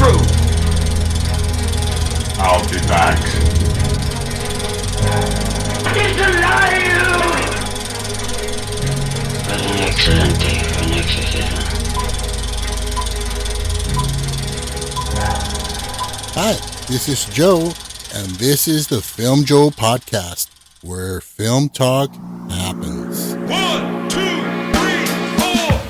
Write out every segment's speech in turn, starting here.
true. I'll be back. It's alive! What an excellent day for an exorcism. Hi, this is Joe, and this is the Film Joe Podcast, where film talk happens. 1, 2, 3, 4.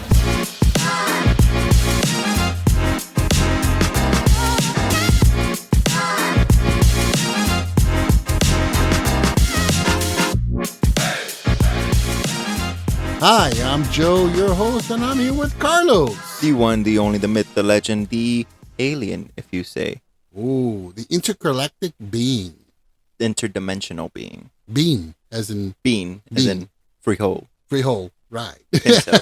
Hi, I'm Joe, your host, and I'm here with Carlos. The one, the only, the myth, the legend, the alien, if you say. Ooh, the intergalactic being. Interdimensional being. Being, as in... Bean, as in freehold. Freehold, right. So.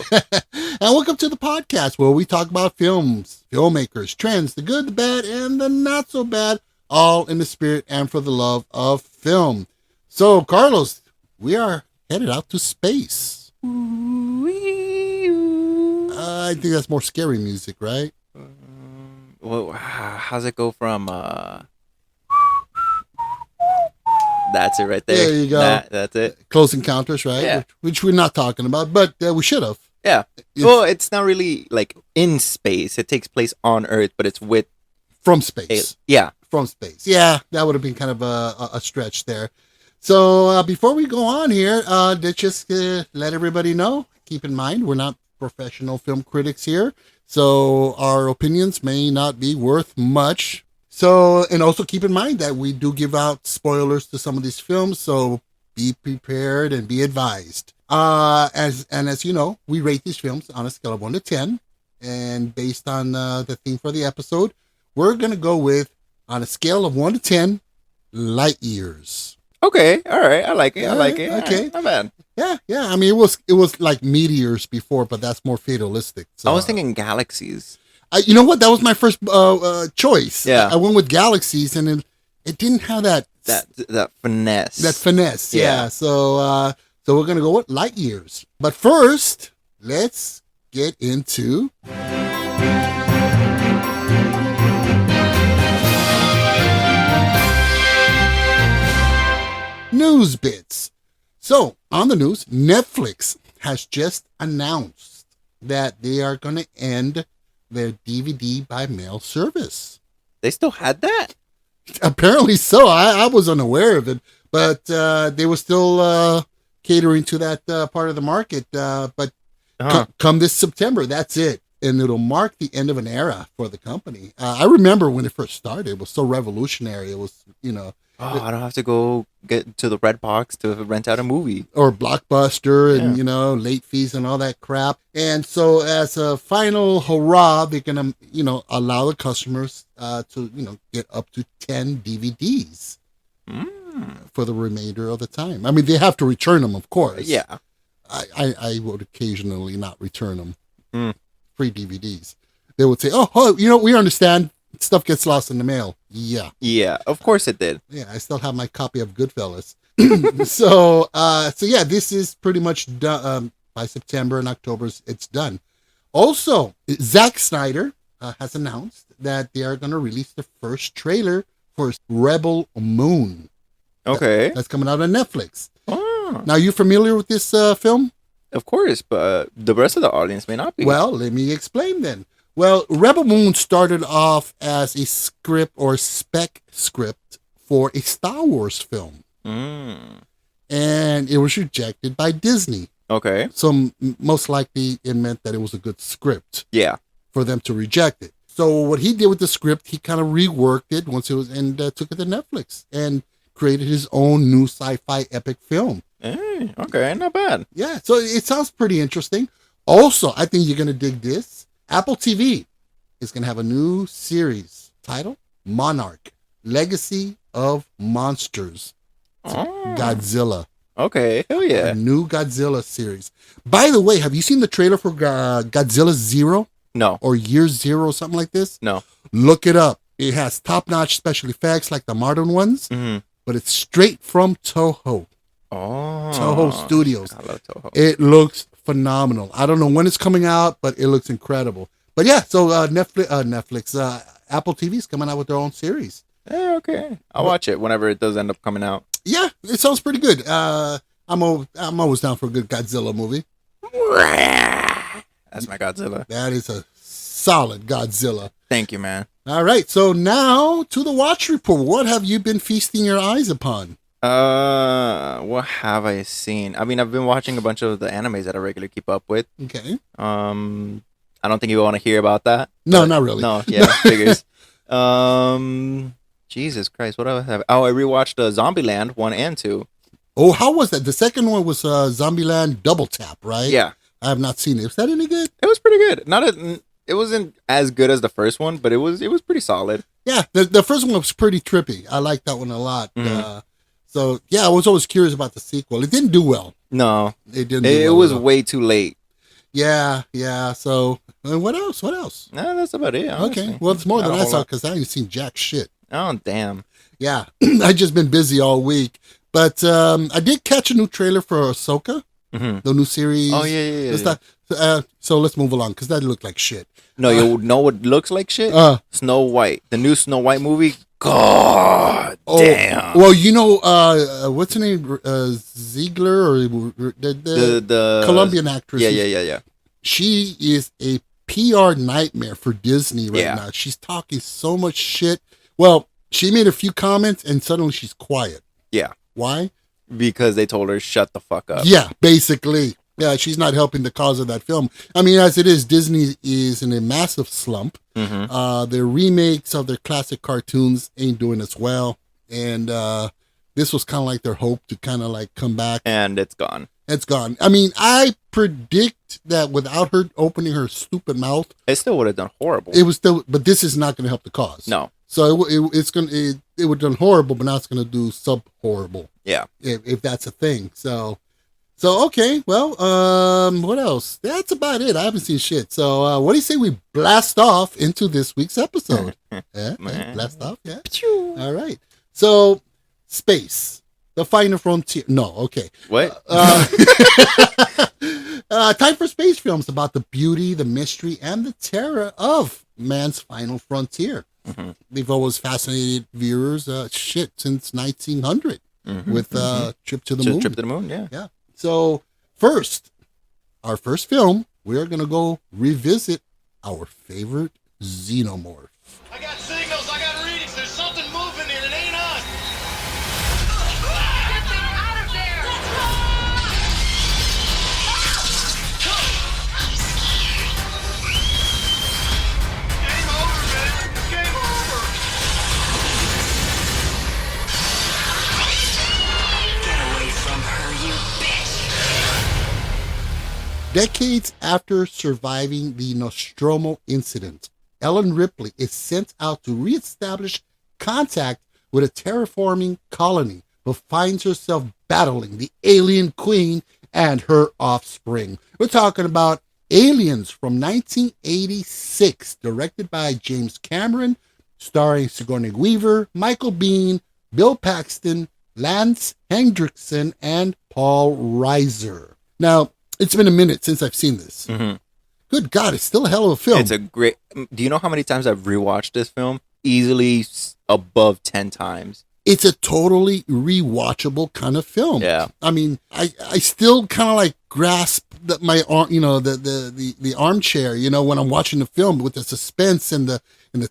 And welcome to the podcast where we talk about films, filmmakers, trends, the good, the bad, and the not so bad, all in the spirit and for the love of film. So, Carlos, we are headed out to space. I think that's more scary music, right? Well, how's it go from... That's it right there. There you go. That's it. Close Encounters, right? Yeah. Which we're not talking about, but we should have. Yeah. Well, it's not really like in space. It takes place on Earth, but it's with... From space. Yeah. From space. Yeah, that would have been kind of a stretch there. So before we go on here, let's just let everybody know, keep in mind, we're not professional film critics here, so our opinions may not be worth much. So, and also keep in mind that we do give out spoilers to some of these films, so be prepared and be advised. As you know, we rate these films on a scale of 1 to 10, and based on the theme for the episode, we're going to go with, on a scale of 1 to 10, light years. Okay. All right. I like it. I like it. Okay. Right, not bad. Yeah. I mean, it was like meteors before, but that's more fatalistic. So, I was thinking galaxies. you know what? That was my first choice. Yeah. I went with galaxies, and it didn't have that finesse. That finesse. Yeah. Yeah. So we're gonna go with light years. But first, let's get into. News bits. So, on the news, Netflix has just announced that they are going to end their DVD by mail service. They still had that? Apparently so. I was unaware of it, but they were still catering to that part of the market. But come this September, that's it. And it'll mark the end of an era for the company. I remember when it first started, it was so revolutionary. It was, I don't have to go get to the Red Box to rent out a movie. Or Blockbuster and, late fees and all that crap. And so as a final hurrah, they're going to, allow the customers to, get up to 10 DVDs for the remainder of the time. I mean, they have to return them, of course. Yeah. I would occasionally not return them. Free DVDs. They would say, oh, we understand. Stuff gets lost in the mail. Yeah. Yeah, of course it did. Yeah, I still have my copy of Goodfellas. So yeah, this is pretty much done. By September and October, it's done. Also, Zack Snyder has announced that they are going to release the first trailer for Rebel Moon. Okay. That's coming out on Netflix. Oh. Now, you familiar with this film? Of course, but the rest of the audience may not be. Well, let me explain then. Well, Rebel Moon started off as a script or spec script for a Star Wars film. And it was rejected by Disney. Okay. So most likely it meant that it was a good script. Yeah. For them to reject it. So what he did with the script, he kind of reworked it once it was, and took it to Netflix and created his own new sci-fi epic film. Hey, okay, not bad. Yeah, so it sounds pretty interesting. Also, I think you're going to dig this. Apple TV is going to have a new series titled Monarch, Legacy of Monsters. Godzilla. Okay, hell yeah. A new Godzilla series. By the way, have you seen the trailer for Godzilla Zero? No. Or Year Zero, something like this? No. Look it up. It has top-notch special effects like the modern ones, but it's straight from Toho. Oh. Toho Studios. I love Toho. It looks phenomenal. I don't know when it's coming out, but it looks incredible. But yeah, so Netflix, Apple TV's coming out with their own series. Yeah, okay. I'll watch it whenever it does end up coming out. Yeah, it sounds pretty good. I'm always down for a good Godzilla movie. That's my Godzilla. That is a solid Godzilla. Thank you, man. All right, so now to the watch report. What have you been feasting your eyes upon? What have I seen? I mean, I've been watching a bunch of the animes that I regularly keep up with. Okay. I don't think you want to hear about that. No, not really. No, yeah, figures. Jesus Christ, what do I have? Oh, I rewatched Zombieland 1 and 2. Oh, how was that? The second one was Zombieland Double Tap, right? Yeah. I have not seen it. Was that any good? It was pretty good. It wasn't as good as the first one, but it was pretty solid. Yeah, the first one was pretty trippy. I liked that one a lot. Mm-hmm. So, yeah, I was always curious about the sequel. It didn't do well. No. It didn't It was way too late. Yeah. So, what else? No, that's about it, honestly. Okay, well, it's more than Not a I whole saw lot. because I ain't seen jack shit. Oh, damn. Yeah, I just been busy all week. But I did catch a new trailer for Ahsoka, the new series. Oh, yeah. and stuff. So let's move along because that looked like shit. No, you know what looks like shit? Stno White. The new Snow White movie. God damn. Well, you know, what's her name? Ziegler or the Colombian actress. Yeah. She is a PR nightmare for Disney right Yeah. now. She's talking so much shit. Well, she made a few comments and suddenly she's quiet. Yeah. Why? Because they told her shut the fuck up. Yeah, basically. Yeah, she's not helping the cause of that film. I mean, as it is, Disney is in a massive slump. Mm-hmm. Their remakes of their classic cartoons ain't doing as well. And this was kind of like their hope to kind of like come back. And it's gone. It's gone. I mean, I predict that without her opening her stupid mouth, It still would have done horrible. it was still, but this is not going to help the cause. No. So it would have done horrible, but now it's going to do sub horrible. Yeah. If that's a thing. So okay, well, what else? That's about it. I haven't seen shit. So what do you say we blast off into this week's episode? Blast off, yeah. All right. So space, the final frontier. No, okay. What? Time for space films about the beauty, the mystery, and the terror of man's final frontier. They've always fascinated viewers, since 1900 with Trip to the Moon. Trip to the Moon, yeah. Yeah. So our first film, we're going to go revisit our favorite xenomorph. I got signals, I got readings. There's something moving here. It ain't us. Get them out of there! Let's Game over, man. It's game over. Get away from her, you bitch! Decades after surviving the Nostromo incident, Ellen Ripley is sent out to reestablish contact with a terraforming colony, but finds herself battling the alien queen and her offspring. We're talking about Aliens from 1986, directed by James Cameron, starring Sigourney Weaver, Michael Biehn, Bill Paxton, Lance Hendrickson, and Paul Reiser. Now, it's been a minute since I've seen this. Good God, it's still a hell of a film. It's a great. Do you know how many times I've rewatched this film? Easily above 10 times. It's a totally rewatchable kind of film. Yeah. I mean, I still kind of like grasp my arm, the armchair, when I'm watching the film with the suspense and the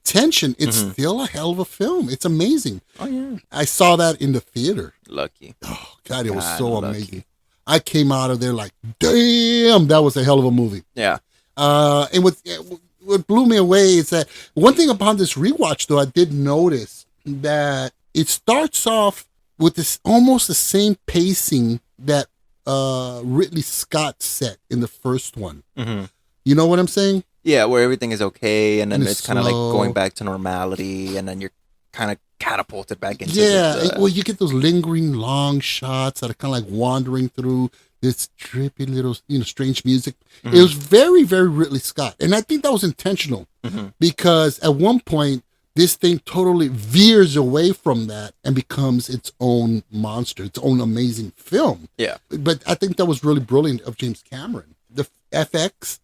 tension. It's still a hell of a film. It's amazing. Oh yeah. I saw that in the theater. Lucky. Oh God, it was so lucky. amazing. I came out of there like, damn, that was a hell of a movie. Yeah. And what blew me away is that one thing upon this rewatch, though, I did notice that it starts off with this almost the same pacing that Ridley Scott set in the first one. You know what I'm saying? Yeah, where everything is okay, and then And it's it's kind of like slow. going back to normality, and then you're kind of catapulted back into Well, you get those lingering long shots that are kind of like wandering through this trippy little, strange music. It was very, very Ridley Scott. And I think that was intentional because at one point, this thing totally veers away from that and becomes its own monster, its own amazing film. Yeah. But I think that was really brilliant of James Cameron. The FX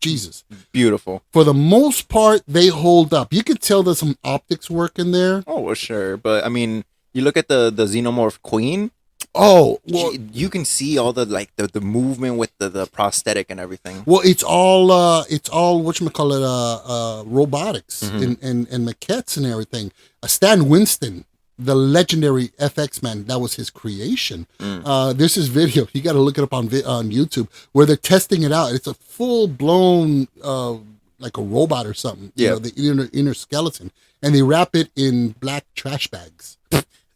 Jesus. Beautiful. For the most part, they hold up. You could tell there's some optics work in there. Oh, well, sure. But I mean, you look at the xenomorph queen. Oh, well, You can see all the the movement with the prosthetic and everything. well, it's all whatchamacallit, robotics and maquettes and everything. Stan Winston, the legendary FX man, that was his creation. There's this video, you got to look it up on YouTube, where they're testing it out. It's a full blown like a robot or something. You know, the inner skeleton, and they wrap it in black trash bags.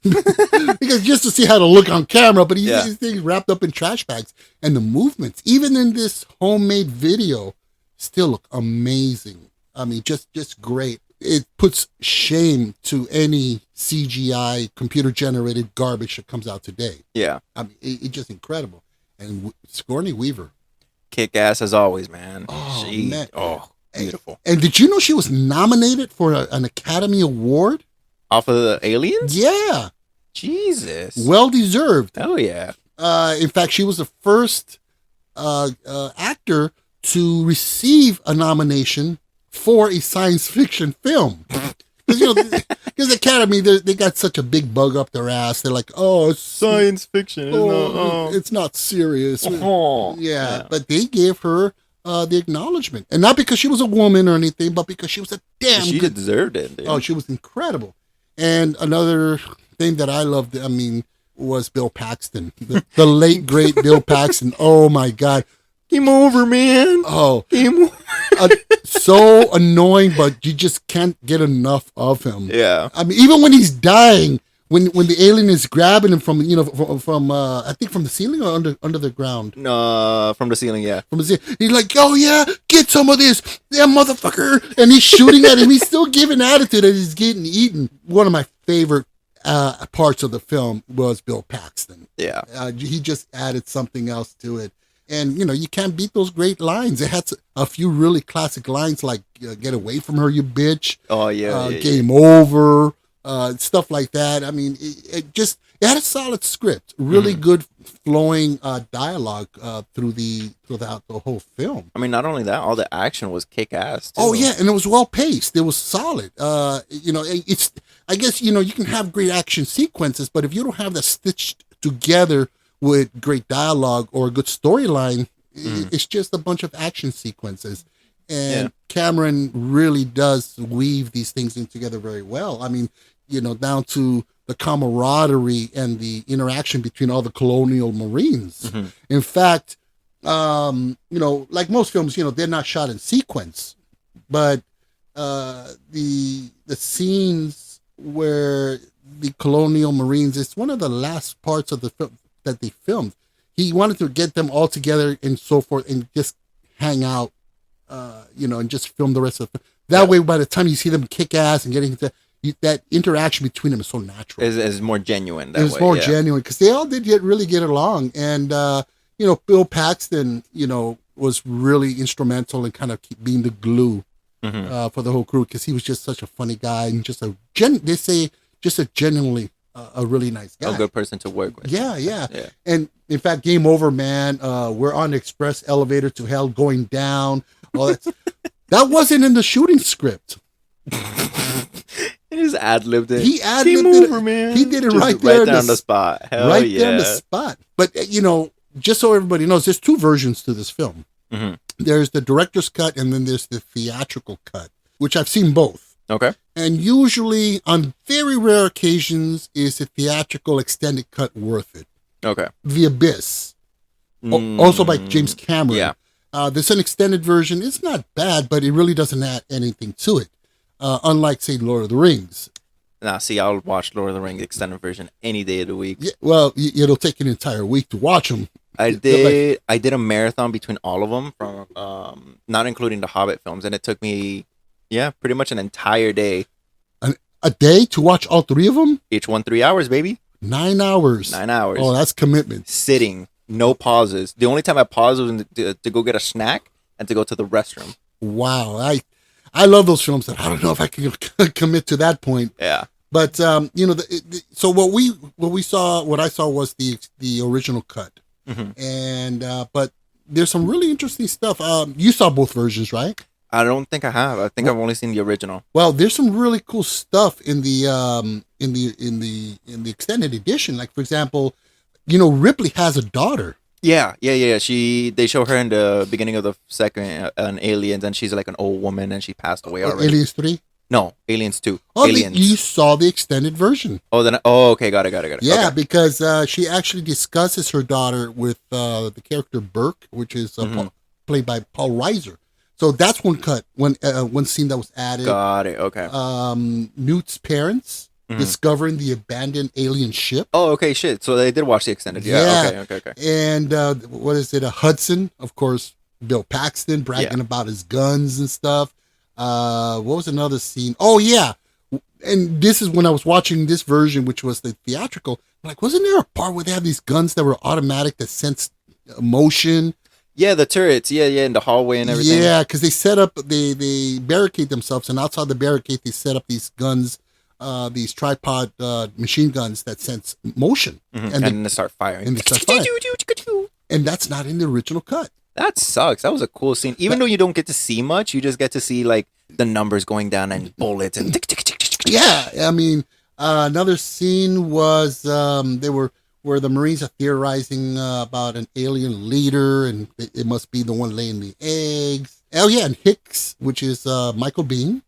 Because just to see how to look on camera, but these things wrapped up in trash bags, and the movements, even in this homemade video, still look amazing. I mean, just great. It puts shame to any CGI computer generated garbage that comes out today. Yeah, I mean, it's just incredible. And Sigourney Weaver, kick ass as always, man. Oh, man. Oh, beautiful. And did you know she was nominated for an Academy Award? Off of the Aliens? Yeah. Jesus. Well deserved. Oh, yeah. In fact, she was the first actor to receive a nomination for a science fiction film. Because the Academy, they got such a big bug up their ass. They're like, oh, it's science fiction. It's not serious. Yeah, but they gave her the acknowledgement. And not because she was a woman or anything, but because she was a damn she good... deserved it, dude. Oh, she was incredible. And another thing that I loved, I mean, was Bill Paxton. The late, great Bill Paxton. Oh, my God. Game over, man. Oh. Game over. So annoying, but you just can't get enough of him. Yeah. I mean, even when he's dying, when the alien is grabbing him from I think from the ceiling or under the ground. From the ceiling, yeah. From the ceiling, he's like, oh yeah, get some of this, yeah, motherfucker, and he's shooting at him. He's still giving attitude as he's getting eaten. One of my favorite parts of the film was Bill Paxton. Yeah, he just added something else to it. And, you can't beat those great lines. It had a few really classic lines like, get away from her, you bitch. Oh, yeah. Game over, stuff like that. I mean, it had a solid script, really good flowing dialogue throughout the whole film. I mean, not only that, all the action was kick-ass, too. Oh, yeah, and it was well-paced. It was solid. It's, I guess, you can have great action sequences, but if you don't have that stitched together with great dialogue or a good storyline, it's just a bunch of action sequences. And Cameron really does weave these things in together very well. I mean, down to the camaraderie and the interaction between all the colonial Marines. In fact, like most films, they're not shot in sequence, but the scenes where the colonial Marines, it's one of the last parts of the film that they filmed. He wanted to get them all together and so forth and just hang out, and just film the rest of the film. That way, by the time you see them kick ass and getting into that interaction between them is so natural. It's more genuine that way. It's more genuine because they all did really get along. And, Bill Paxton, was really instrumental in kind of being the glue for the whole crew because he was just such a funny guy and just a genuinely a really nice guy. A good person to work with. Yeah. And in fact, Game Over, man, we're on the express elevator to hell going down. All that. That wasn't in the shooting script. He just ad-libbed it. He ad-libbed it. Man. He did it just right there on the spot. Hell right yeah. there on the spot. But, just so everybody knows, there's two versions to this film. There's the director's cut and then there's the theatrical cut, which I've seen both. Okay. And usually, on very rare occasions, is the theatrical extended cut worth it. Okay. The Abyss, also by James Cameron. Yeah. There's an extended version. It's not bad, but it really doesn't add anything to it. Unlike, say, Lord of the Rings. Nah, see, I'll watch Lord of the Rings extended version any day of the week. Yeah, well, it'll take an entire week to watch them. I did a marathon between all of them, from not including the Hobbit films, and it took me, pretty much an entire day. A day to watch all three of them? Each one 3 hours, baby. 9 hours. 9 hours. Oh, that's commitment. Sitting, no pauses. The only time I paused was to go get a snack and to go to the restroom. Wow, I love those films that I don't know if I can commit to that point. Yeah. But so what I saw was the original cut, and but there's some really interesting stuff. You saw both versions, right? I don't think I have. I think I've only seen the original. Well, there's some really cool stuff in the extended edition. Like, for example, Ripley has a daughter. Yeah. They show her in the beginning of the second on Aliens, and she's like an old woman, and she passed away already. Aliens 3? No, Aliens 2. Oh, Aliens. you saw the extended version. Okay, got it. Yeah, Okay. because she actually discusses her daughter with the character Burke, which is played by Paul Reiser. So that's one cut, one scene that was added. Got it. Okay. Newt's parents discovering the abandoned alien ship. Oh, okay, shit. So they did watch the extended. Yeah. Okay. And what is it? Hudson, of course, Bill Paxton bragging about his guns and stuff. What was another scene? Oh, yeah. And this is when I was watching this version, which was the theatrical. Like, wasn't there a part where they have these guns that were automatic that sense motion? Yeah, the turrets. Yeah, in the hallway and everything. Yeah, because they set up, they barricade themselves, and outside the barricade, they set up these guns, these tripod machine guns that sense motion. And then they start firing. And that's not in the original cut. That sucks. That was a cool scene. Even though you don't get to see much, you just get to see like the numbers going down and bullets and tick, tick, tick, tick, tick. Yeah, I mean, another scene was where the Marines are theorizing about an alien leader, and it must be the one laying the eggs. Oh yeah, and Hicks, which is Michael Biehn,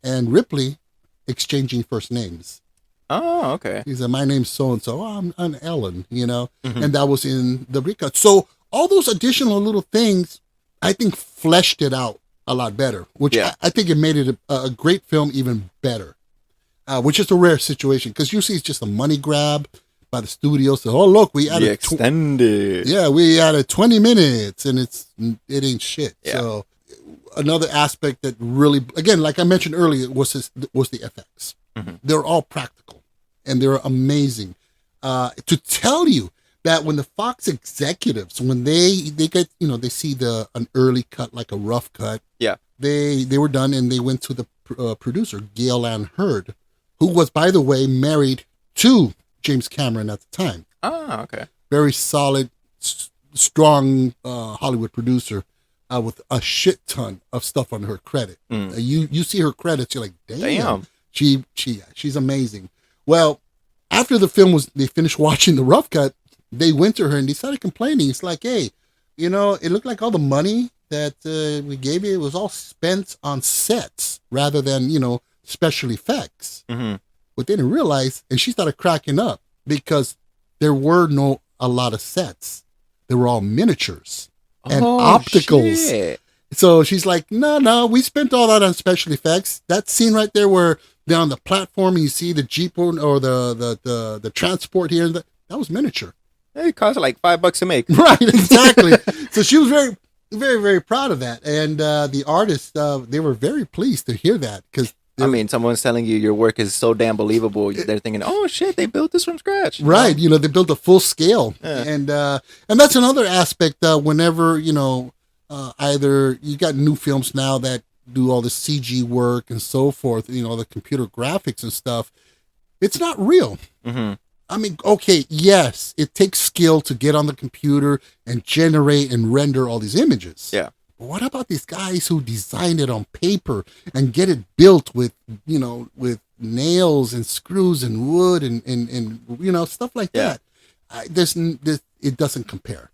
and Ripley exchanging first names. Oh, okay. He said, "My name's so and so. I'm Ellen," and that was in the recut. So all those additional little things, I think, fleshed it out a lot better, which I think it made it a great film even better, which is a rare situation because usually it's just a money grab by the studio. So, oh, look, we added extended. We added 20 minutes and it ain't shit. Yeah. So another aspect that really, again, like I mentioned earlier, was the FX. They're all practical and they're amazing. To tell you that when the Fox executives, when they get, they see an early cut, like a rough cut, they were done and they went to the producer, Gail Ann Hurd, who was, by the way, married to James Cameron at the time. Oh, okay. Very solid, strong Hollywood producer with a shit ton of stuff on her credit. You see her credits, you're like, damn. She's amazing. Well, after the film they finished watching the rough cut, they went to her and they started complaining. It's like, hey, it looked like all the money that we gave you, it was all spent on sets rather than, special effects. What they didn't realize, and she started cracking up, because there were a lot of sets. They were all miniatures and opticals. Shit. So she's like, no, we spent all that on special effects. That scene right there where they're on the platform and you see the Jeep or the transport here, that was miniature. It cost like $5 to make. Right, exactly. So she was very, very, very proud of that. And the artists, they were very pleased to hear that, because someone's telling you your work is so damn believable. They're thinking, oh shit, they built this from scratch. Right. They built a full scale. Yeah. And that's another aspect, whenever, either you got new films now that do all the CG work and so forth, the computer graphics and stuff, it's not real. Okay, yes, it takes skill to get on the computer and generate and render all these images. Yeah. But what about these guys who designed it on paper and get it built with nails and screws and wood and stuff like that? It doesn't compare.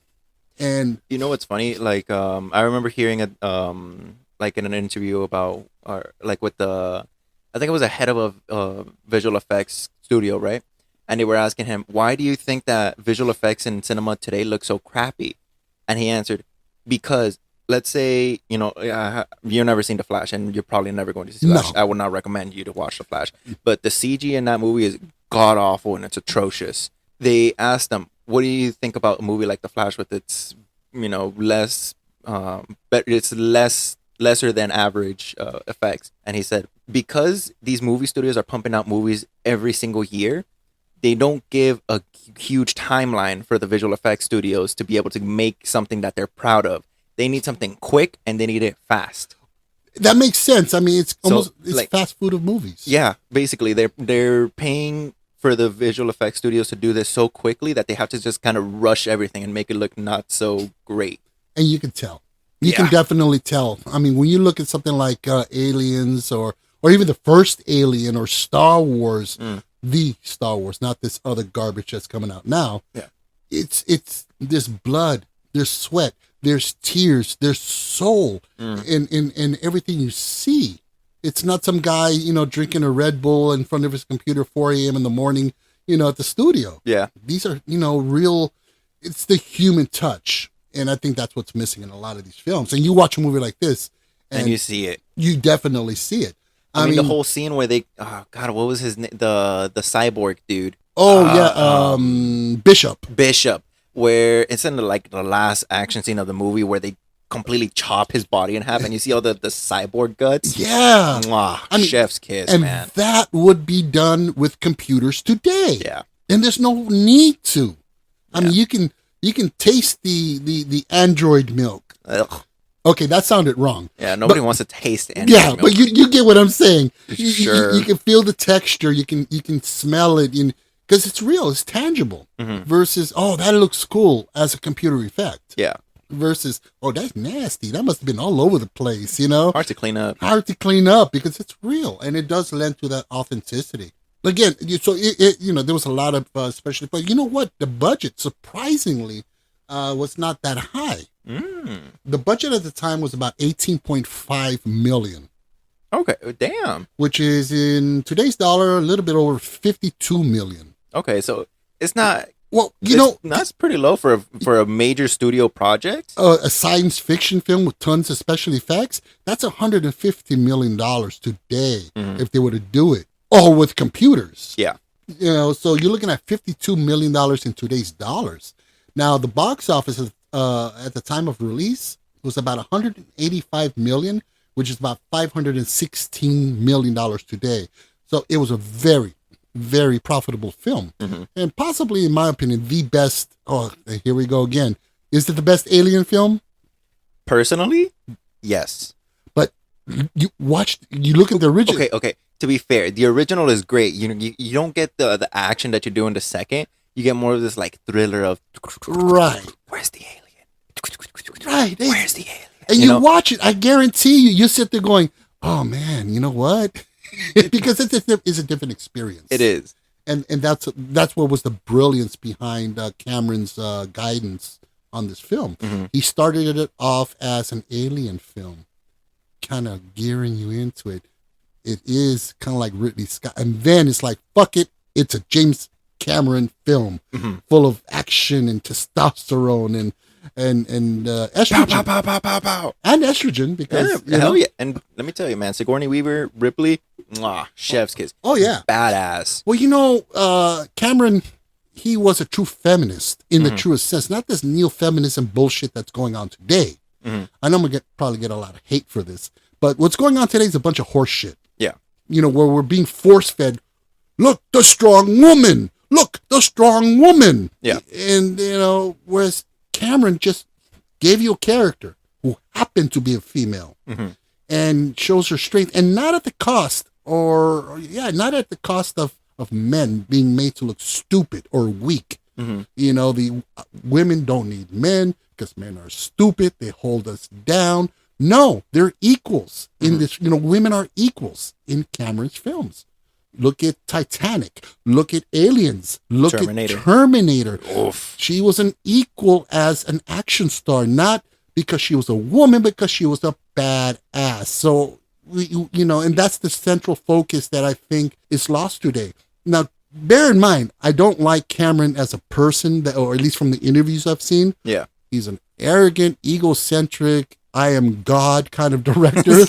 And what's funny? Like, I remember hearing like in an interview about, or like with I think it was a head of a visual effects studio, right? And they were asking him, why do you think that visual effects in cinema today look so crappy? And he answered, because let's say, you've never seen The Flash, and you're probably never going to see The Flash. I would not recommend you to watch The Flash. But the CG in that movie is god-awful and it's atrocious. They asked him, what do you think about a movie like The Flash with its, less, but it's lesser than average effects? And he said, because these movie studios are pumping out movies every single year, they don't give a huge timeline for the visual effects studios to be able to make something that they're proud of. They need something quick and they need it fast. That makes sense. I mean, it's almost like fast food of movies. Yeah, basically they're paying for the visual effects studios to do this so quickly that they have to just kind of rush everything and make it look not so great. and you can tell. You can definitely tell. I mean, when you look at something like Aliens or even the first Alien or Star Wars, the Star Wars, not this other garbage that's coming out now. Yeah. It's there's blood, there's sweat, there's tears, there's soul in everything you see. It's not some guy, you know, drinking a Red Bull in front of his computer 4 a.m. in the morning, you know, at the studio. Yeah. These are, you know, real, it's the human touch. And I think that's what's missing in a lot of these films. And you watch a movie like this, and you see it. You definitely see it. I mean, the whole scene where they, oh God, what was his name? The cyborg dude. Bishop, where it's in the last action scene of the movie where they completely chop his body in half, and you see all the cyborg guts. Yeah. Mwah, I mean, chef's kiss, and man. And that would be done with computers today. Yeah. And there's no need to. I mean, you can taste the android milk. Ugh. Okay, that sounded wrong. Yeah, nobody wants to taste android milk. Yeah, but you get what I'm saying. Sure. You can feel the texture. You can smell it. Because it's real. It's tangible. Versus, oh, that looks cool as a computer effect. Yeah. Versus, oh, that's nasty. That must have been all over the place, you know? Hard to clean up. Hard to clean up because it's real. And it does lend to that authenticity. Again, so there was a lot of special, but you know what? The budget, surprisingly, was not that high. The budget at the time was about $18.5 million. Okay, damn. Which is in today's dollar a little bit over $52 million. Okay, so it's not. Well, that's pretty low for a major studio project. A science fiction film with tons of special effects. That's $150 million today if they were to do it. All with computers. Yeah. You know, so you're looking at $52 million in today's dollars. Now, the box office at the time of release was about $185 million, which is about $516 million today. So it was a very, very profitable film. And possibly, in my opinion, the best. Oh, here we go again. Is it the best Alien film? Personally, yes. But you look at the original. Okay. To be fair, the original is great. You don't get the action that you do in the second. You get more of this like thriller of right. Where's the alien? Right. Where's the alien? And you watch it. I guarantee you sit there going, "Oh man, you know what?" Because it's a different experience. It is. And that's what was the brilliance behind Cameron's guidance on this film. He started it off as an alien film, kind of gearing you into it. It is kind of like Ridley Scott. And then it's like, fuck it. It's a James Cameron film full of action and testosterone and estrogen. Pow, pow, pow, pow, pow. And estrogen because, hell yeah. And let me tell you, man, Sigourney Weaver, Ripley, chef's kiss. Oh, yeah. Badass. Well, Cameron, he was a true feminist in the truest sense. Not this neo-feminism bullshit that's going on today. I know I'm going to probably get a lot of hate for this. But what's going on today is a bunch of horse shit. Yeah. You know, where we're being force-fed. Look, the strong woman. Look, the strong woman. Yeah. And, whereas Cameron just gave you a character who happened to be a female and shows her strength. And not at the cost of men being made to look stupid or weak. You know, the women don't need men because men are stupid. They hold us down. No, they're equals in this. You know, women are equals in Cameron's films. Look at Titanic. Look at Aliens. Look at Terminator. Oof. She was an equal as an action star, not because she was a woman, because she was a badass. So, and that's the central focus that I think is lost today. Now, bear in mind, I don't like Cameron as a person, or at least from the interviews I've seen. Yeah. He's an arrogant, egocentric, I am God kind of director.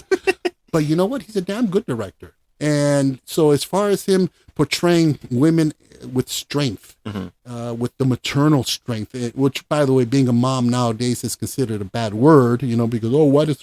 But you know what? He's a damn good director. And so as far as him portraying women with strength, with the maternal strength, which, by the way, being a mom nowadays is considered a bad word, because, why does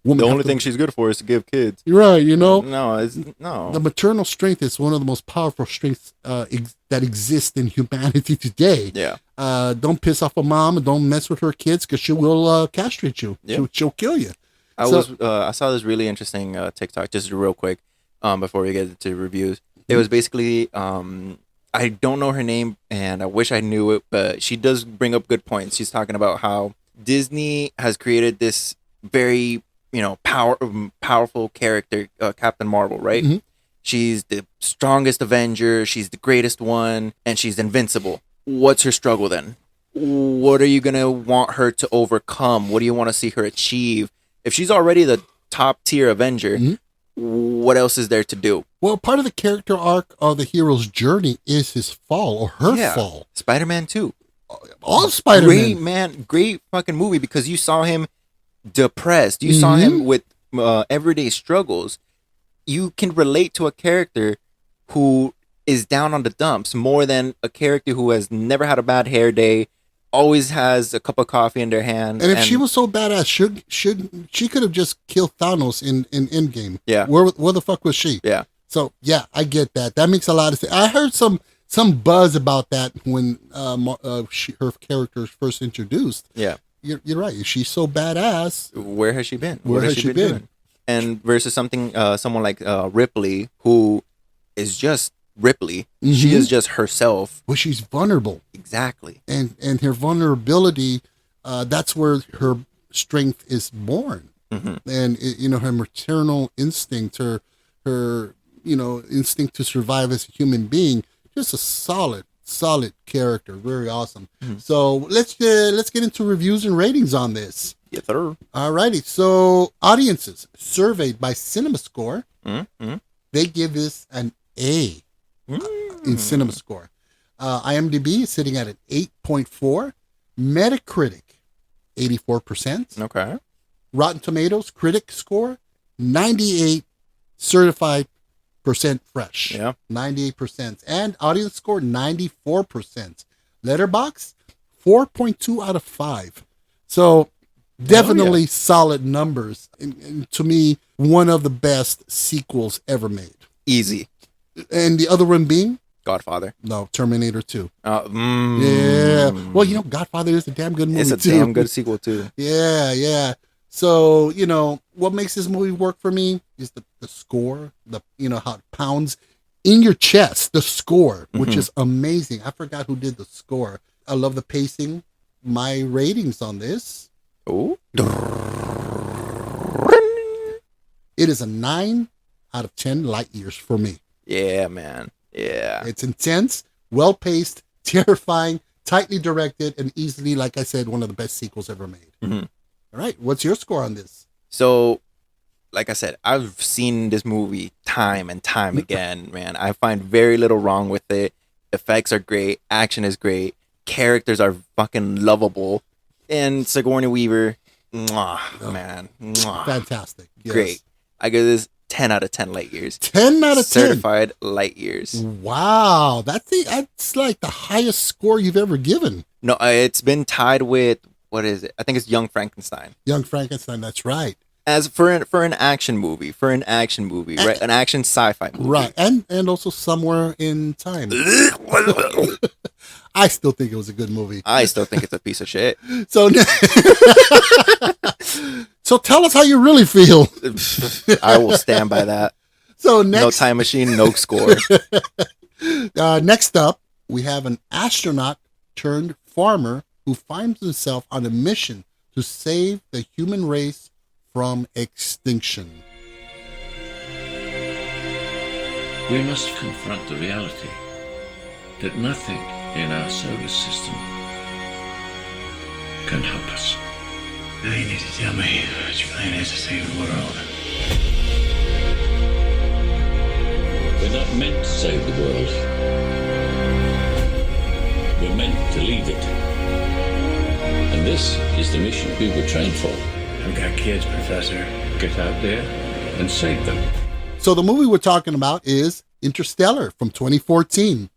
woman the only thing she's good for is to give kids. You're right, No. No. The maternal strength is one of the most powerful strengths that exist in humanity today. Yeah. Don't piss off a mom and don't mess with her kids because she will castrate you. Yeah. She'll kill you. I saw this really interesting TikTok, just real quick, before we get into reviews. It was basically, I don't know her name, and I wish I knew it, but she does bring up good points. She's talking about how Disney has created this very, powerful character, Captain Marvel, right? Mhm. She's the strongest Avenger. She's the greatest one, and she's invincible. What's her struggle then? What are you gonna want her to overcome? What do you want to see her achieve? If she's already the top tier Avenger, Mhm. what else is there to do? Well, part of the character arc of the hero's journey is his fall or her fall. Spider-Man 2. All Spider-Man. Great man, great fucking movie because you saw him depressed. You saw him with everyday struggles. You can relate to a character who is down on the dumps more than a character who has never had a bad hair day, always has a cup of coffee in their hand. And if she was so badass, should she could have just killed Thanos in Endgame. Yeah. Where the fuck was she? Yeah. So yeah, I get that. That makes a lot of sense. I heard some buzz about that when her character was first introduced. Yeah. You're right. She's so badass. Where has she been? Where has she been? doing? And versus someone like Ripley, who is just Ripley. She is just herself. Well, she's vulnerable. Exactly. And her vulnerability, that's where her strength is born. And her maternal instinct, her instinct to survive as a human being, just a solid character, very awesome. So let's get into reviews and ratings on this. Yes, sir. Alrighty, so audiences surveyed by CinemaScore, they give this an A in CinemaScore. IMDb is sitting at an 8.4. Metacritic, 84%. Okay. Rotten Tomatoes critic score, 98. Certified percent fresh. Yeah. 98%. And audience score, 94%. Letterbox, 4.2 out of 5. So definitely solid numbers. And to me, one of the best sequels ever made. Easy. And the other one being? Godfather. No, Terminator 2. Yeah. Yeah. Well, Godfather is a damn good movie, It's a too. damn good sequel, too. Yeah. So, what makes this movie work for me is the score, how it pounds in your chest, the score, which is amazing. I forgot who did the score. I love the pacing. My ratings on this, Oh. it is a 9 out of 10 light years for me. Yeah, man. Yeah. It's intense, well-paced, terrifying, tightly directed, and easily, like I said, one of the best sequels ever made. All right, what's your score on this? So, like I said, I've seen this movie time and time again, man. I find very little wrong with it. Effects are great. Action is great. Characters are fucking lovable. And Sigourney Weaver, man. Fantastic. Yes. Great. I give this 10 out of 10 light years. 10 out of 10. Certified light years. Wow, that's like the highest score you've ever given. No, it's been tied with, what is it? I think it's Young Frankenstein. Young Frankenstein, that's right. As for an action movie, right? An action sci-fi movie. Right, and also Somewhere in Time. I still think it was a good movie. I still think it's a piece of shit. So, so tell us how you really feel. I will stand by that. So No time machine, no score. Next up, we have an astronaut turned farmer who finds himself on a mission to save the human race from extinction. We must confront the reality that nothing in our solar system can help us. Now you need to tell me what your plan is to save the world. We're not meant to save the world. We're meant to leave it. And this is the mission we were trained for. I've got kids, Professor. Get out there and save them. So the movie we're talking about is Interstellar from 2014,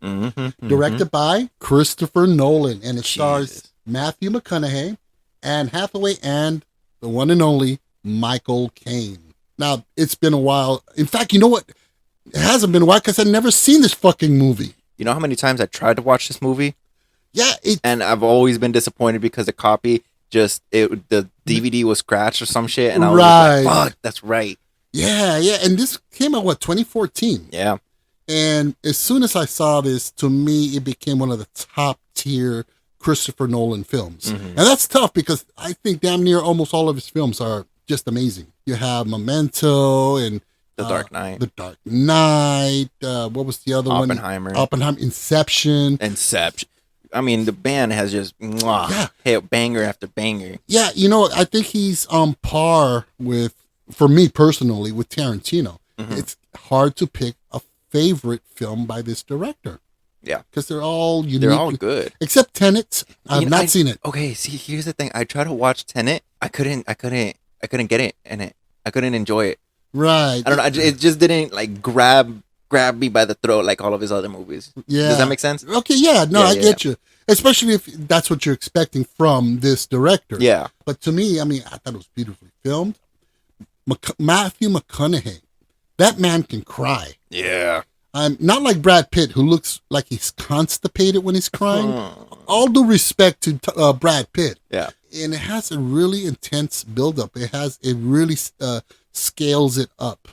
directed by Christopher Nolan, and it stars Matthew McConaughey, Anne Hathaway, and the one and only Michael Caine. Now, it's been a while. In fact, you know what? It hasn't been a while because I've never seen this fucking movie. You know how many times I tried to watch this movie? Yeah. And I've always been disappointed because the copy the DVD was scratched or some shit. And I was like, fuck, that's right. Yeah. And this came out, 2014? Yeah. And as soon as I saw this, to me, it became one of the top tier Christopher Nolan films. And that's tough because I think damn near almost all of his films are just amazing. You have Memento and The Dark Knight. The Dark Knight. What was the other Oppenheimer. one? Oppenheimer. Inception. Inception. I mean, the band has just hit banger after banger. Yeah, I think he's on par with, for me personally, with Tarantino. It's hard to pick a favorite film by this director. Yeah. Because they're all unique. They're all good. Except Tenet. I've not seen it. Okay, see, here's the thing. I tried to watch Tenet. I couldn't get it in it. I couldn't enjoy it. Right. I don't know. It just didn't like grab me by the throat like all of his other movies. Yeah. Does that make sense? Okay, yeah. No, I get you. Especially if that's what you're expecting from this director. Yeah. But to me, I mean, I thought it was beautifully filmed. Matthew McConaughey. That man can cry. Yeah. Not like Brad Pitt, who looks like he's constipated when he's crying. All due respect to Brad Pitt. Yeah. And it has a really intense buildup. It really scales it up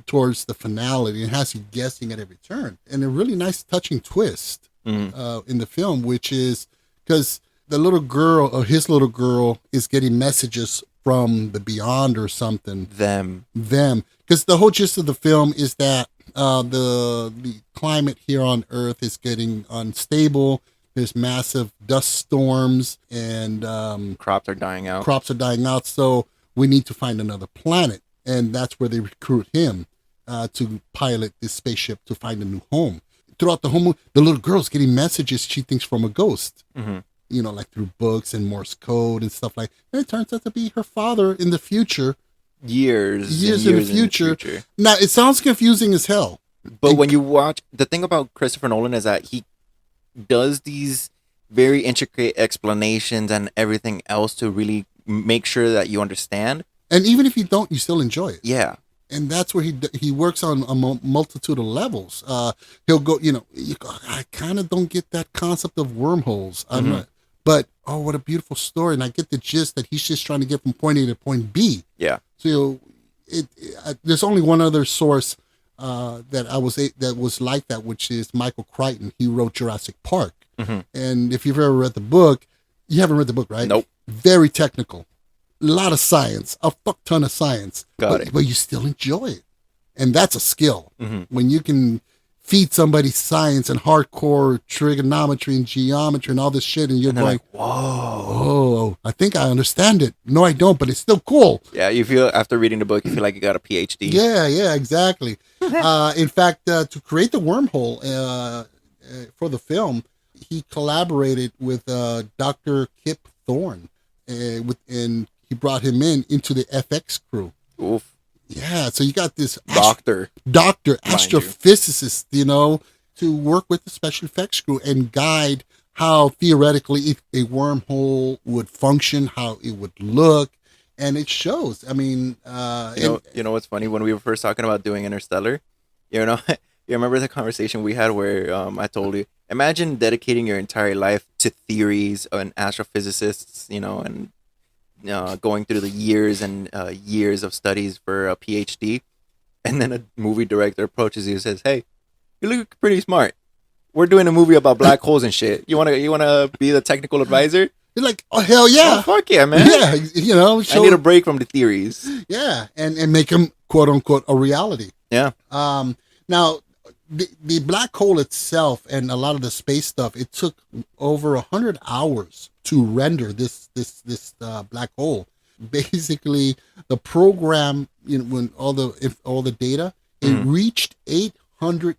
towards the finality. It has you guessing at every turn. And a really nice touching twist in the film, which is because the little girl, or his little girl, is getting messages from the beyond or something. Them. Because the whole gist of the film is that the climate here on Earth is getting unstable. There's massive dust storms and crops are dying out. So we need to find another planet, and that's where they recruit him to pilot this spaceship to find a new home. Throughout the whole movie, the little girl's getting messages she thinks from a ghost. Like through books and Morse code and stuff like that. And it turns out to be her father in the future. Years in the future. Now, it sounds confusing as hell. But when you watch, the thing about Christopher Nolan is that he does these very intricate explanations and everything else to really make sure that you understand. And even if you don't, you still enjoy it. Yeah. And that's where he works on a multitude of levels. He'll go, I kind of don't get that concept of wormholes. I'm not. But, what a beautiful story. And I get the gist that he's just trying to get from point A to point B. Yeah. So there's only one other source that was like that, which is Michael Crichton. He wrote Jurassic Park. And if you've ever read the book, you haven't read the book, right? Nope. Very technical. A lot of science. A fuck ton of science. But you still enjoy it. And that's a skill. When you can feed somebody science and hardcore trigonometry and geometry and all this shit, and you're going, like, whoa, I think I understand it. No, I don't, but it's still cool. Yeah, you feel, after reading the book, you feel like you got a PhD. Yeah, exactly. In fact, to create the wormhole for the film, he collaborated with Dr. Kip Thorne, and he brought him into the FX crew. Oof. Yeah, so you got this doctor, astrophysicist, to work with the special effects crew and guide how theoretically a wormhole would function, how it would look, and it shows. I mean, you know what's funny? When we were first talking about doing Interstellar, you remember the conversation we had where I told you, imagine dedicating your entire life to theories and astrophysicists, and going through the years and years of studies for a PhD, and then a movie director approaches you and says, "Hey, you look pretty smart. We're doing a movie about black holes and shit. You wanna be the technical advisor?" You're like, "Oh hell yeah, oh, fuck yeah, man! Yeah, I need a break from the theories. Yeah, and make them quote unquote a reality. Yeah. Now, the black hole itself and a lot of the space stuff, it took over 100 hours to render this black hole. Basically, the program, when all the data, it reached 800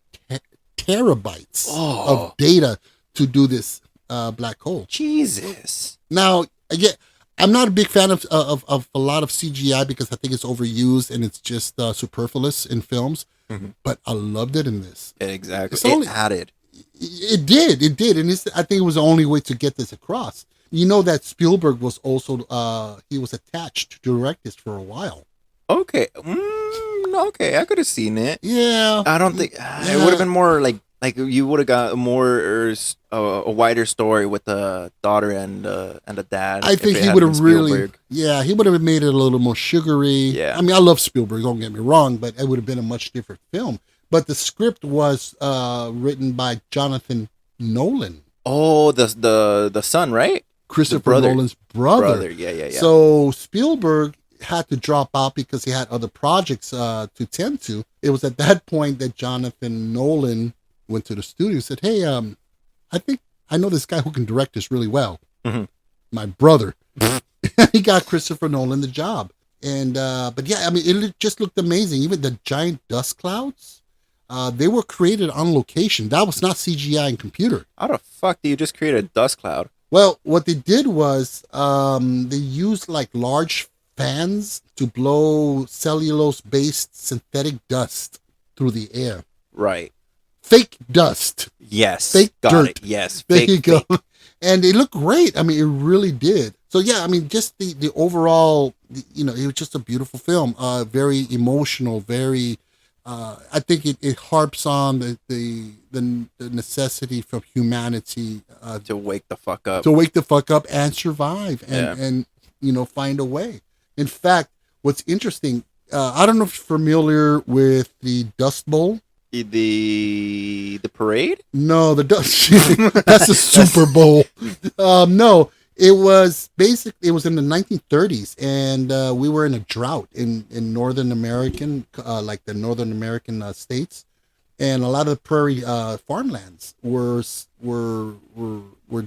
terabytes of data to do this black hole. Jesus. Now, again, I'm not a big fan of a lot of CGI because I think it's overused and it's just superfluous in films. But I loved it in this. Exactly. It added. It did. And I think it was the only way to get this across. That Spielberg was also, he was attached to direct this for a while. Okay. Okay, I could have seen it. Yeah. I don't think, it would have been more like you would have got a wider story with the daughter and the dad. I think he would have he would have made it a little more sugary. Yeah. I mean, I love Spielberg, don't get me wrong, but it would have been a much different film. But the script was written by Jonathan Nolan. Oh, the son, right? Christopher brother. Nolan's brother. Yeah. So Spielberg had to drop out because he had other projects to tend to. It was at that point that Jonathan Nolan went to the studio and said, "Hey, I think I know this guy who can direct this really well. Mhm. My brother." He got Christopher Nolan the job. And but yeah, I mean, it just looked amazing. Even the giant dust clouds, they were created on location. That was not CGI and computer. How the fuck do you just create a dust cloud? Well, what they did was they used like large fans to blow cellulose-based synthetic dust through the air. Right. Fake dust. Yes. Fake Got dirt. it. Yes. There Fake, you go. fake. And it looked great. I mean, it really did. So yeah, I mean, just the overall, you know, it was just a beautiful film. Very emotional. Very. I think it harps on the necessity for humanity To wake the fuck up. to wake the fuck up and survive and Yeah. and you know, find a way. In fact, what's interesting, I don't know if you're familiar with the Dust Bowl. The parade? No, the Dust. That's the Super Bowl. No, it was in the 1930s, and we were in a drought in Northern American, like the Northern American states, and a lot of the prairie farmlands were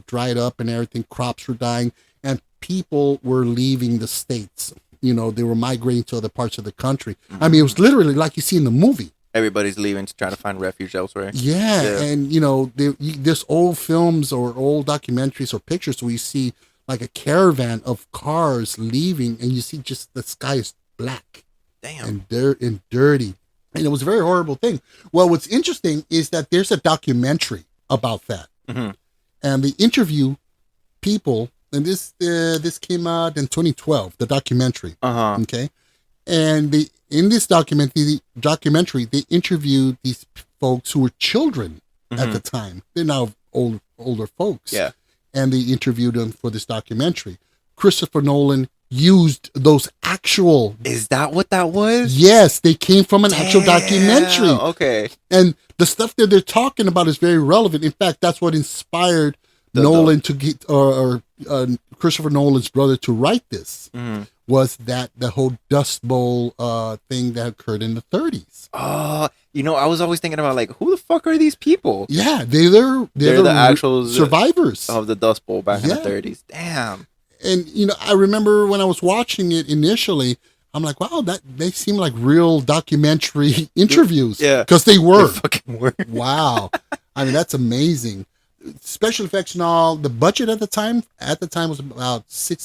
dried up and everything. Crops were dying, and people were leaving the states. You know, they were migrating to other parts of the country. I mean, it was literally like you see in the movie. Everybody's leaving to try to find refuge elsewhere. Yeah, Yeah. and you know, there's old films or old documentaries or pictures where you see like a caravan of cars leaving, and you see just the sky is black Damn. and dirt and dirty, and it was a very horrible thing. Well, what's interesting is that there's a documentary about that, Mhm. and they interview people, and this came out in 2012. The documentary. Uh-huh. Okay. And in this documentary, they interviewed these folks who were children at the time. They're now older folks. Yeah. And they interviewed them for this documentary. Christopher Nolan used those actual. Is that what that was? Yes, they came from an actual Damn, documentary. Okay. And the stuff that they're talking about is very relevant. In fact, that's what inspired The- Nolan to get, or Christopher Nolan's brother to write this. Mhm. Was that the whole Dust Bowl thing that occurred in the 30s? You know, I was always thinking about like, who the fuck are these people? Yeah, they're the actual survivors. Of the Dust Bowl back in Yeah. the 30s. Damn. And you know, I remember when I was watching it initially, I'm like, wow, that they seem like real documentary interviews. Yeah. because they were. They fucking were. Wow, I mean that's amazing. Special effects and all. The budget at the time was about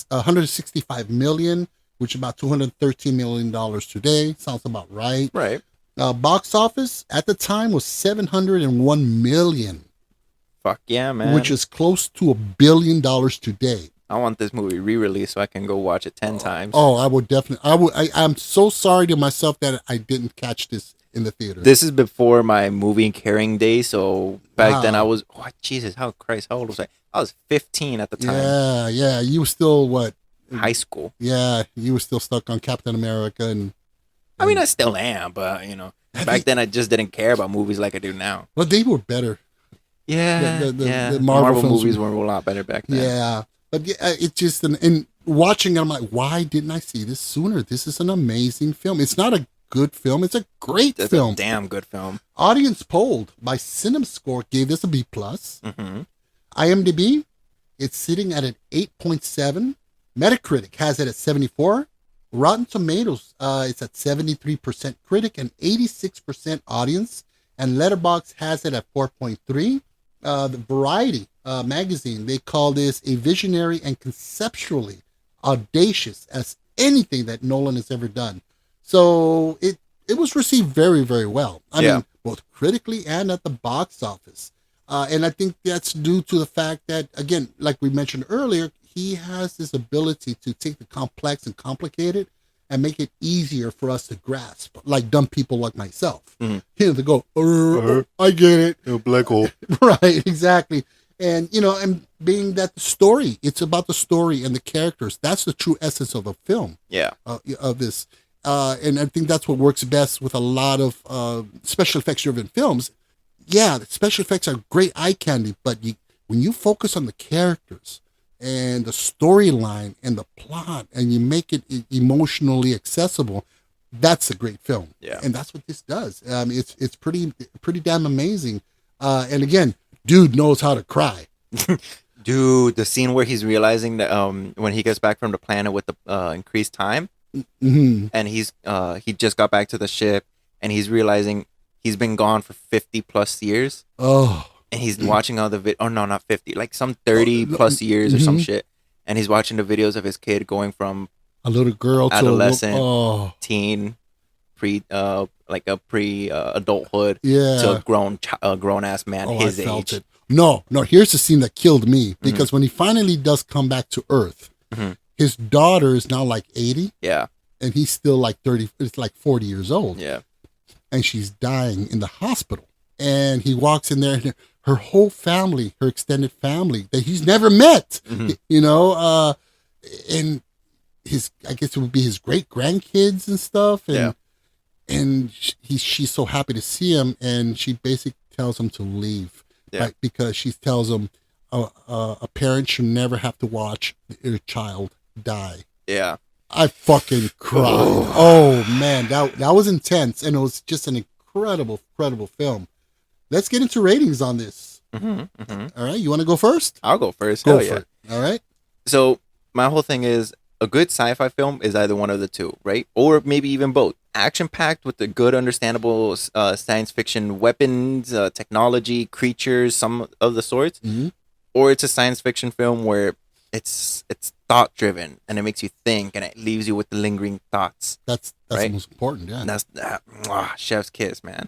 165 million, which is about $213 million today. Sounds about right. Right. Box office at the time was 701 million, Fuck yeah, man. which is close to $1 billion today. I want this movie re-released so I can go watch it 10 times. Oh, I would definitely. I'm so sorry to myself that I didn't catch this in the theater. This is before my movie carrying days, so back then Wow. I was, Jesus, how old was I? I was 15 at the time. Yeah. You were still what? High school. Yeah, you were still stuck on Captain America and. I mean, I still am, but, you know, back then I just didn't care about movies like I do now. Well, they were better. Yeah, The Marvel Marvel films movies were a lot better back then. Yeah, but yeah, it's just and watching it, I'm like, why didn't I see this sooner? This is an amazing film. It's not a good film. It's a great That's film. a damn good film. Audience polled by CinemaScore gave this a B+. Mm-hmm. IMDb, it's sitting at an 8.7. Metacritic has it at 74. Rotten Tomatoes, it's at 73% critic and 86% audience. And Letterboxd has it at 4.3. The Variety magazine, they call this a visionary and conceptually audacious as anything that Nolan has ever done. So it was received very, very well. I mean, both critically and at the box office. And I think that's due to the fact that, again, like we mentioned earlier, he has this ability to take the complex and complicated and make it easier for us to grasp, like dumb people like myself. You know, to go, I get it. A black hole. Right, exactly. And, you know, and being that the story, it's about the story and the characters. That's the true essence of the film. Yeah. Of this. And I think that's what works best with a lot of special effects driven films. Yeah, the special effects are great eye candy, but when you focus on the characters and the storyline and the plot, and you make it emotionally accessible, that's a great film. Yeah. And that's what this does. It's pretty damn amazing. And again, dude knows how to cry. Dude, the scene where he's realizing that when he gets back from the planet with the increased time, and he just got back to the ship, and he's realizing he's been gone for 50 plus years. Oh. And he's watching all the oh no, not 50, like some 30 plus years or some shit. And he's watching the videos of his kid going from a little girl to adolescent, teen, adulthood to a grown ass man his age. It. No, here's the scene that killed me, because when he finally does come back to Earth, his daughter is now like 80. Yeah. And he's still like 30, it's like 40 years old. Yeah. And she's dying in the hospital. And he walks in there, and her whole family, her extended family that he's never met, you know, and I guess it would be his great grandkids and stuff. And, and she's so happy to see him. And she basically tells him to leave, right? Because she tells him a parent should never have to watch their child die. Yeah. I fucking cried. Oh man, that was intense. And it was just an incredible film. Let's get into ratings on this. All right, you want to go first? I'll go first. Go for it. All right. So my whole thing is, a good sci-fi film is either one of the two, right? Or maybe even both. Action-packed with the good, understandable science fiction weapons, technology, creatures, some of the sorts. Or it's a science fiction film where it's thought-driven, and it makes you think, and it leaves you with the lingering thoughts. That's right? The most important, yeah. And that's chef's kiss, man.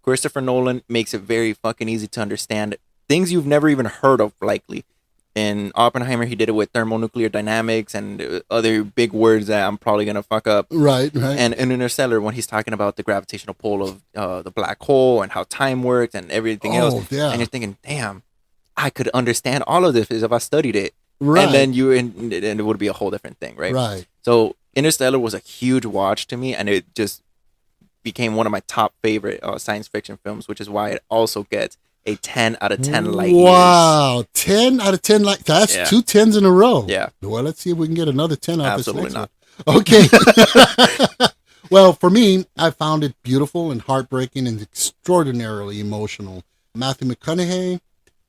Christopher Nolan makes it very fucking easy to understand things you've never even heard of, likely. In Oppenheimer, he did it with thermonuclear dynamics and other big words that I'm probably going to fuck up. Right. And in Interstellar, when he's talking about the gravitational pull of the black hole and how time works and everything else. Yeah. And you're thinking, damn, I could understand all of this if I studied it. Right. And then and it would be a whole different thing, right? Right. So Interstellar was a huge watch to me, and it just became one of my top favorite science fiction films, which is why it also gets a 10 out of 10 light years. Wow, 10 out of 10 light. That's 2 10s in a row. Yeah. Well, let's see if we can get another 10 out of this next not. one. Okay. Well, for me, I found it beautiful and heartbreaking and extraordinarily emotional. Matthew McConaughey,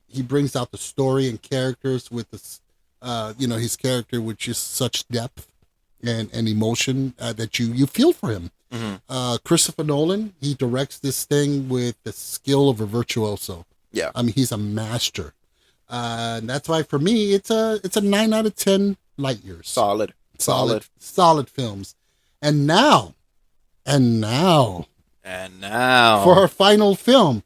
he brings out the story and characters with this, his character with just such depth and emotion that you feel for him. Christopher Nolan, he directs this thing with the skill of a virtuoso. Yeah. I mean, he's a master. And that's why for me, it's a 9 out of 10 light years. Solid films. And now for our final film,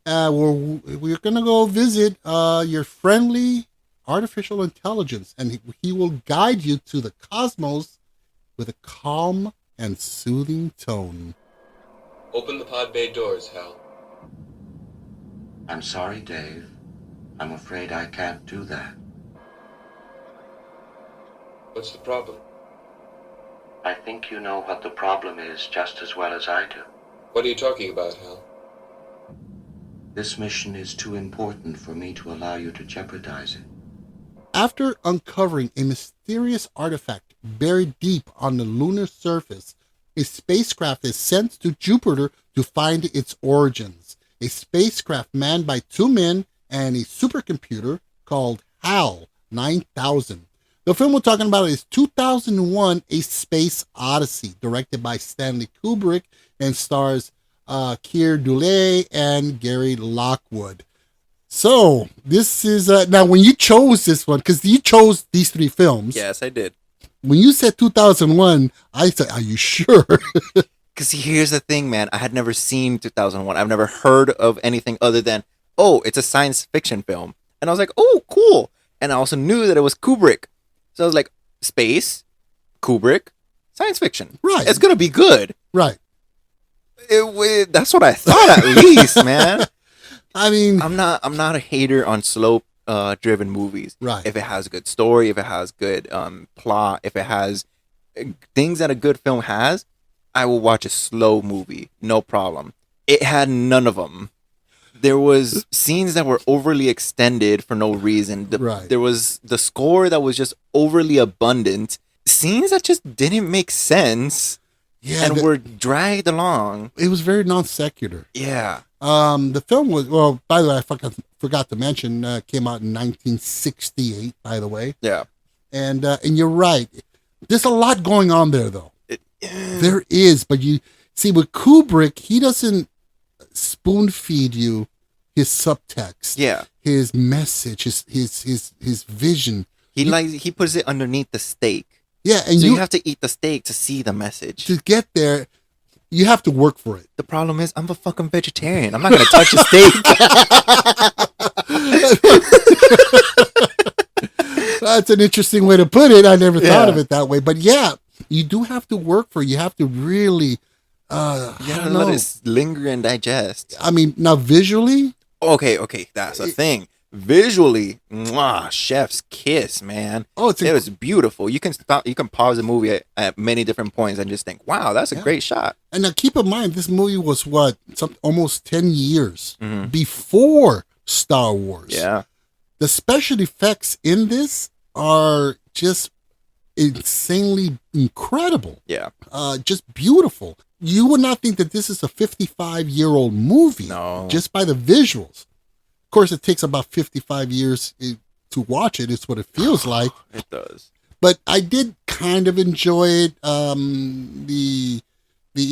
we're going to go visit your friendly artificial intelligence, and he will guide you to the cosmos with a calm and soothing tone. Open the pod bay doors, Hal. I'm sorry, Dave. I'm afraid I can't do that. What's the problem? I think you know what the problem is just as well as I do. What are you talking about, Hal? This mission is too important for me to allow you to jeopardize it. After uncovering a mysterious artifact buried deep on the lunar surface, a spacecraft is sent to Jupiter to find its origins. A spacecraft manned by 2 men and a supercomputer called HAL 9000. The film we're talking about is 2001 A Space Odyssey, directed by Stanley Kubrick and stars Keir Dullea and Gary Lockwood. So this is now when you chose this one, because you chose these 3 films. Yes, I did. When you said 2001, I said, "Are you sure?" Because here's the thing, man. I had never seen 2001. I've never heard of anything other than, oh, it's a science fiction film, and I was like, oh, cool. And I also knew that it was Kubrick, so I was like, space, Kubrick, science fiction. Right. It's gonna be good. Right. That's what I thought, at least, man. I mean, I'm not a hater on slow driven movies. Right. If it has a good story, if it has good plot, if it has things that a good film has, I will watch a slow movie, no problem. It had none of them. There was scenes that were overly extended for no reason. Right. There was the score that was just overly abundant. Scenes that just didn't make sense Yeah, and were dragged along. it was very non sequitur. Yeah. The film was, well, by the way, I forgot to mention, came out in 1968, by the way. Yeah. And you're right. There's a lot going on there, though. There is, but you see, with Kubrick, he doesn't spoon feed you his subtext, Yeah. his message, his vision. He puts it underneath the steak. Yeah, and So you you have to eat the steak to see the message. to get there, you have to work for it. The problem is I'm a fucking vegetarian. I'm not gonna touch a steak. That's an interesting way to put it. I never thought of it that way, but yeah, you do have to work for it. You have to really, You I gotta don't let know. it linger and digest. I mean, now visually, Okay, that's a thing. Visually, mwah, chef's kiss, man. oh, it's It was beautiful. You can stop. You can pause the movie at many different points and just think, "Wow, that's a great shot." and now keep in mind, this movie was almost 10 years Mhm. before Star Wars. Yeah, The special effects in this are just insanely incredible. yeah. Just beautiful. You would not think that this is a 55-year-old movie No. just by the visuals. Of course, it takes about 55 years to watch it. It's what it feels like. It does. But I did kind of enjoy it. The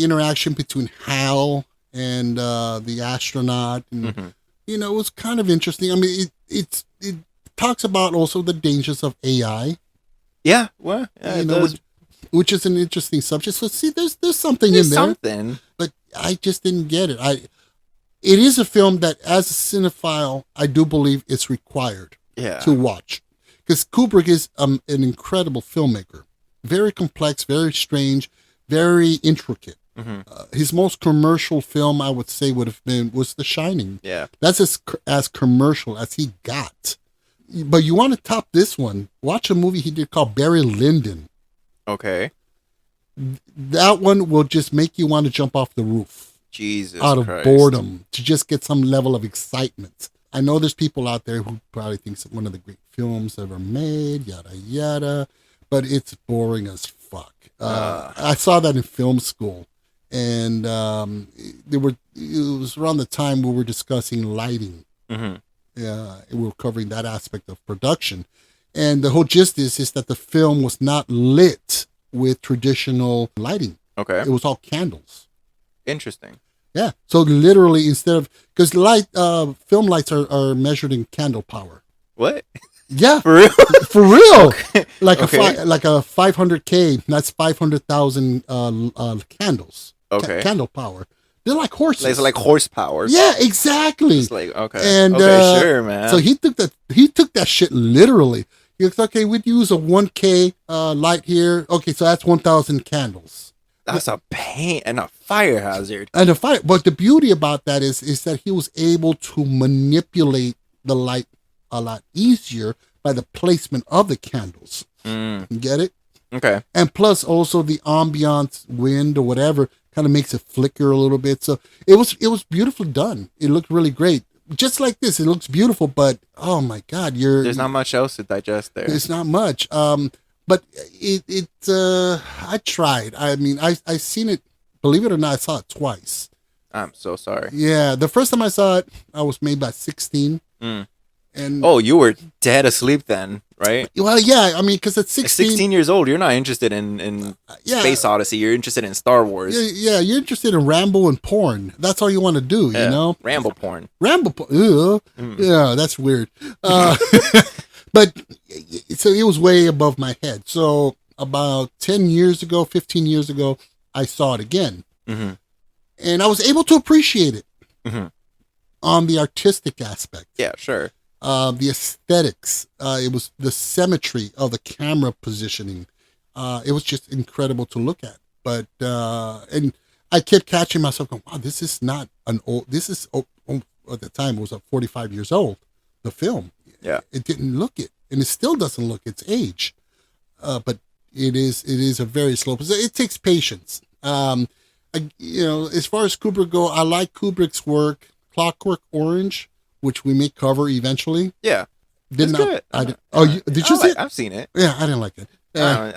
interaction between Hal and the astronaut, and Mhm. you know, it was kind of interesting. I mean, it talks about also the dangers of AI, Yeah, well, yeah, you it know, does. which is an interesting subject. So see, there's something There's in there, something. but I just didn't get it. It is a film that, as a cinephile, I do believe it's required Yeah. to watch, because Kubrick is an incredible filmmaker, very complex, very strange, very intricate. Mhm. His most commercial film, I would say, was The Shining. Yeah. That's as commercial as he got. But you want to top this one? Watch a movie he did called Barry Lyndon. Okay. That one will just make you want to jump off the roof Jesus out of Christ. boredom, to just get some level of excitement. I know there's people out there who probably think it's one of the great films ever made, yada yada, but it's boring as fuck. I saw that in film school, and it was around the time we were discussing lighting. Mhm. Yeah, we were covering that aspect of production, and the whole gist is that the film was not lit with traditional lighting. Okay. It was all candles. Interesting. Yeah. So literally, instead of, because film lights are measured in candle power. What? Yeah, For real? for real. Like Okay. a 500K. That's 500,000 candles. Okay. Candle power. They're like horses. It's like horsepower. Yeah, exactly. It's like, okay. And okay, sure, man. So he took that shit literally. He was okay. We'd use a 1K light here. Okay, so that's 1,000 candles. That's a pain and a fire hazard. And the fire, but the beauty about that is that he was able to manipulate the light a lot easier by the placement of the candles. Mm. You get it? Okay. And plus also the ambiance wind or whatever kind of makes it flicker a little bit. So it was beautifully done. It looked really great. Just like this, it looks beautiful, but oh my God, There's not much else to digest there. there's not much. But I tried. I mean, I seen it, believe it or not, I saw it twice. I'm so sorry. Yeah, the first time I saw it, I was maybe about 16. Mm. And Oh, you were dead asleep then, right? well, yeah, I mean, because at At 16, 16 years old, you're not interested in yeah, Space Odyssey. You're interested in Star Wars. yeah, you're interested in Rambo and porn. That's all you want to do, Yeah. you know? Rambo porn. Rambo porn. Ugh. Mm. Yeah, that's weird. But so it was way above my head. So about 10 years ago, 15 years ago, I saw it again. Mm-hmm. And I was able to appreciate it Mhm. on the artistic aspect. Yeah, sure. The aesthetics, it was the symmetry of the camera positioning. It was just incredible to look at. But and I kept catching myself going, "Wow, this is not an old. This is at the time it was 45 years old. The film, Yeah. it didn't look it, and it still doesn't look its age. But it is a very slow. It takes patience. As far as Kubrick go, I like Kubrick's work. Clockwork Orange, which we may cover eventually. Yeah. Did It's not. good. Did you see it? I've seen it. Yeah, I didn't like it.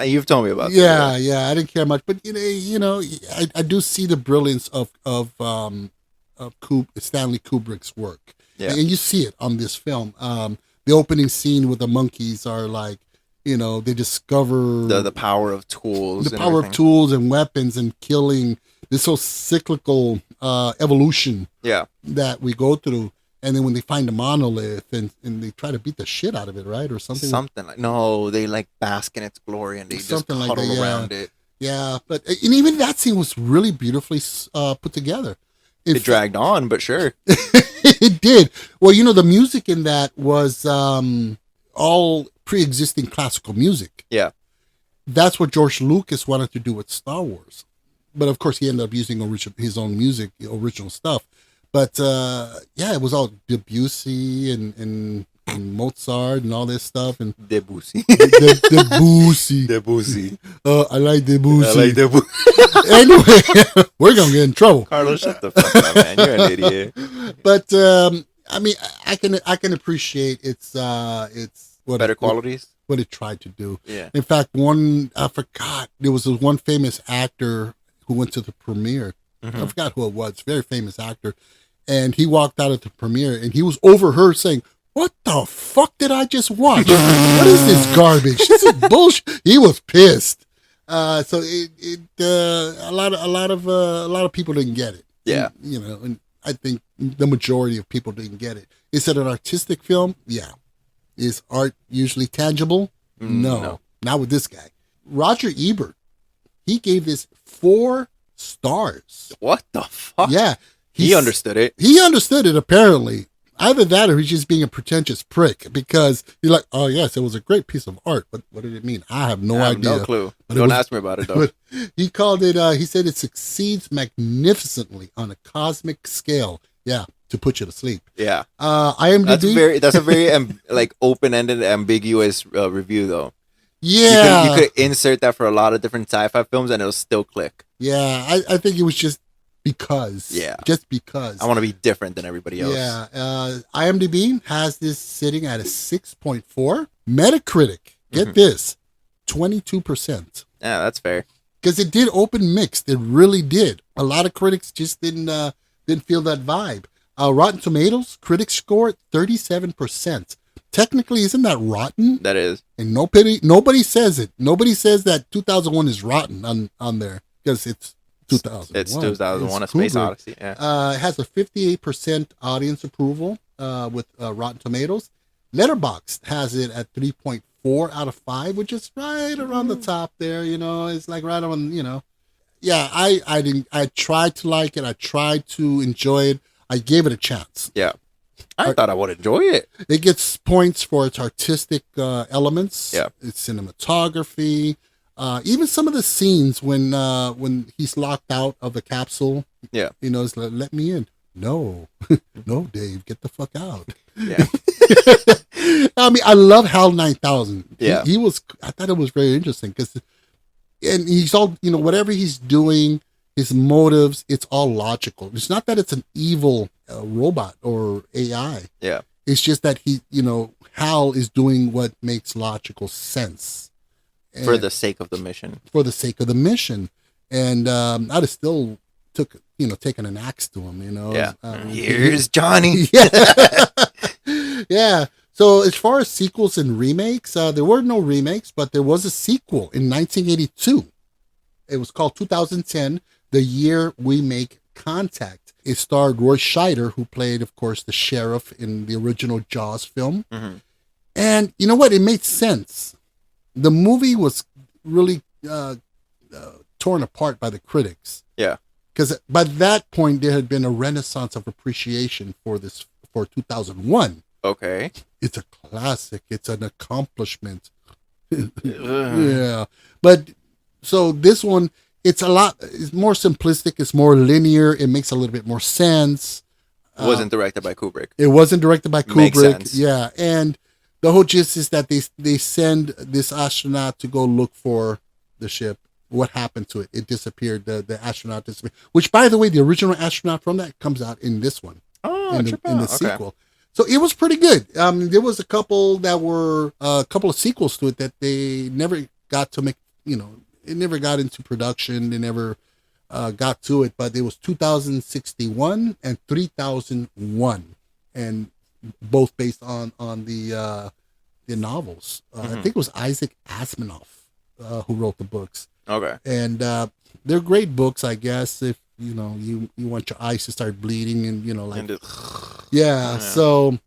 You've told me about it. Yeah, I didn't care much, but I do see the brilliance of Stanley Kubrick's work, Yeah. and you see it on this film. The opening scene with the monkeys are like, they discover The power of tools. the and power of everything. tools and weapons and killing. This whole cyclical evolution Yeah. that we go through. And then when they find the monolith and they try to beat the shit out of it, right? Or something. Something like, no, they like bask in its glory and they Something just like cuddle that, yeah. around it. Yeah, and even that scene was really beautifully put together. It dragged on, but sure. It did. Well, the music in that was all pre-existing classical music. Yeah. That's what George Lucas wanted to do with Star Wars. But of course, he ended up using his own music, original stuff. But it was all Debussy and Mozart and all this stuff. And Debussy. Debussy. Debussy. I like Debussy. I like Debussy. Anyway, we're going to get in trouble. Carlos, shut the fuck up, man. You're an idiot. But I can appreciate its what Better qualities? what it tried to do. Yeah. In fact, I forgot, there was this one famous actor who went to the premiere. Mm-hmm. I forgot who it was. Very famous actor, and he walked out at the premiere, and he was overheard saying, "What the fuck did I just watch? What is this garbage? This is bullshit." He was pissed. So a lot of people didn't get it. Yeah. And I think the majority of people didn't get it. Is it an artistic film? Yeah. Is art usually tangible? No. Not with this guy. Roger Ebert, he gave this 4 stars. What the fuck? Yeah. He understood it. He understood it, apparently. Either that or he's just being a pretentious prick, because you're like, oh, yes, it was a great piece of art. But what did it mean? I have no idea. No clue. But Don't ask me about it, though. But he called it, he said it succeeds magnificently on a cosmic scale. Yeah, to put you to sleep. Yeah. IMDb. That's a very like open-ended, ambiguous review, though. Yeah. You could insert that for a lot of different sci-fi films and it'll still click. Yeah, I think it was just because. Yeah. Just because. I want to be different than everybody else. Yeah. IMDb has this sitting at a 6.4. Metacritic, get this, 22%. Yeah, that's fair. Because it did open mixed. It really did. A lot of critics just didn't feel that vibe. Rotten Tomatoes, critics score 37%. Technically, isn't that rotten? That is. And nobody says it. Nobody says that 2001 is rotten on there, because it's 2001. It's 2001, A Space Kubrick. Odyssey. Yeah. It has a 58% audience approval with Rotten Tomatoes. Letterboxd has it at 3.4 out of 5, which is right around the top there. It's like right on. Yeah, I tried to like it. I tried to enjoy it. I gave it a chance. Yeah. I thought I would enjoy it. It gets points for its artistic elements. Yeah. Its cinematography. Even some of the scenes when he's locked out of the capsule. Yeah. It's like, let me in. No, no, Dave, get the fuck out. Yeah. I mean, I love HAL 9000. Yeah. I thought it was very interesting and he's all, whatever he's doing, his motives, it's all logical. It's not that it's an evil robot or AI. Yeah. It's just that HAL is doing what makes logical sense. For the sake of the mission. For the sake of the mission. And I'd have still taken an axe to him, Yeah. Here's Johnny. Yeah. Yeah. So as far as sequels and remakes, there were no remakes, but there was a sequel in 1982. It was called 2010, The Year We Make Contact. It starred Roy Scheider, who played, of course, the sheriff in the original Jaws film. Mm-hmm. And you know what? It made sense. The movie was really torn apart by the critics. Yeah. Because by that point, there had been a renaissance of appreciation for 2001. Okay. It's a classic. It's an accomplishment. Yeah. But so this one, it's more simplistic. It's more linear. It makes a little bit more sense. It wasn't directed by Kubrick. It wasn't directed by Makes Kubrick. sense. Yeah. And the whole gist is that they send this astronaut to go look for the ship. What happened to it? It disappeared. The astronaut disappeared. Which, by the way, the original astronaut from that comes out in this one. Oh, in the okay. sequel. So it was pretty good. There was a couple that were a couple of sequels to it that they never got to make. It never got into production. They never got to it. But it was 2061 and 3001, and both based on the novels. I think it was Isaac Asimov who wrote the books. Okay. And they're great books, I guess, if you want your eyes to start bleeding and yeah. So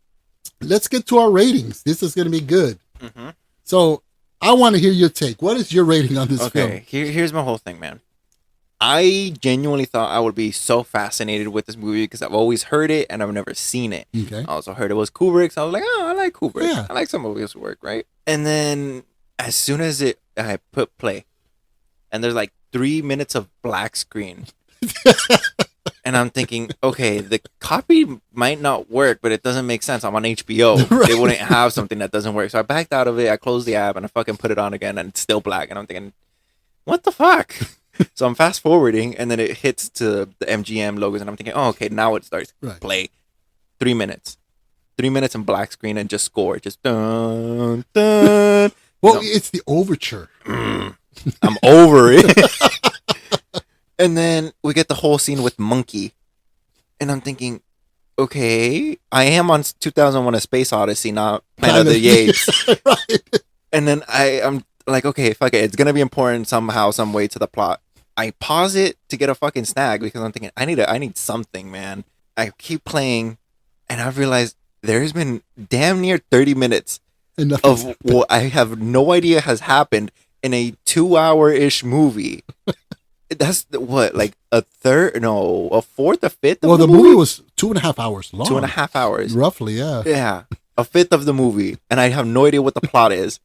let's get to our ratings. This is going to be good. Mm-hmm. So I want to hear your take. What is your rating on this film? Okay, here's my whole thing, man. I genuinely thought I would be so fascinated with this movie because I've always heard it and I've never seen it. Okay. I also heard it was Kubrick's. I was like, oh, I like Kubrick. Yeah. I like some of his work, right? And then as soon as I put play, and there's like 3 minutes of black screen. And I'm thinking, okay, the copy might not work, but it doesn't make sense. I'm on HBO. Right. They wouldn't have something that doesn't work. So I backed out of it. I closed the app and I fucking put it on again and it's still black. And I'm thinking, what the fuck? So I'm fast forwarding and then it hits to the MGM logos and I'm thinking, oh, okay, now it starts. Right. Play. 3 minutes. 3 minutes in black screen and just score. Just dun, dun. Well, it's the overture. I'm over it. And then we get the whole scene with Monkey. And I'm thinking, okay, I am on 2001 A Space Odyssey, not Planet of the Apes. Right. And then I'm like, okay, fuck it. It's going to be important somehow, some way to the plot. I pause it to get a fucking snag because I'm thinking, I need something, man. I keep playing and I realized there's been damn near 30 minutes of what I have no idea has happened in a 2-hour-ish movie. That's what, like a fourth, a fifth of well, the movie? Movie was 2.5 hours long. 2.5 hours. Roughly, yeah. Yeah. A fifth of the movie. And I have no idea what the plot is.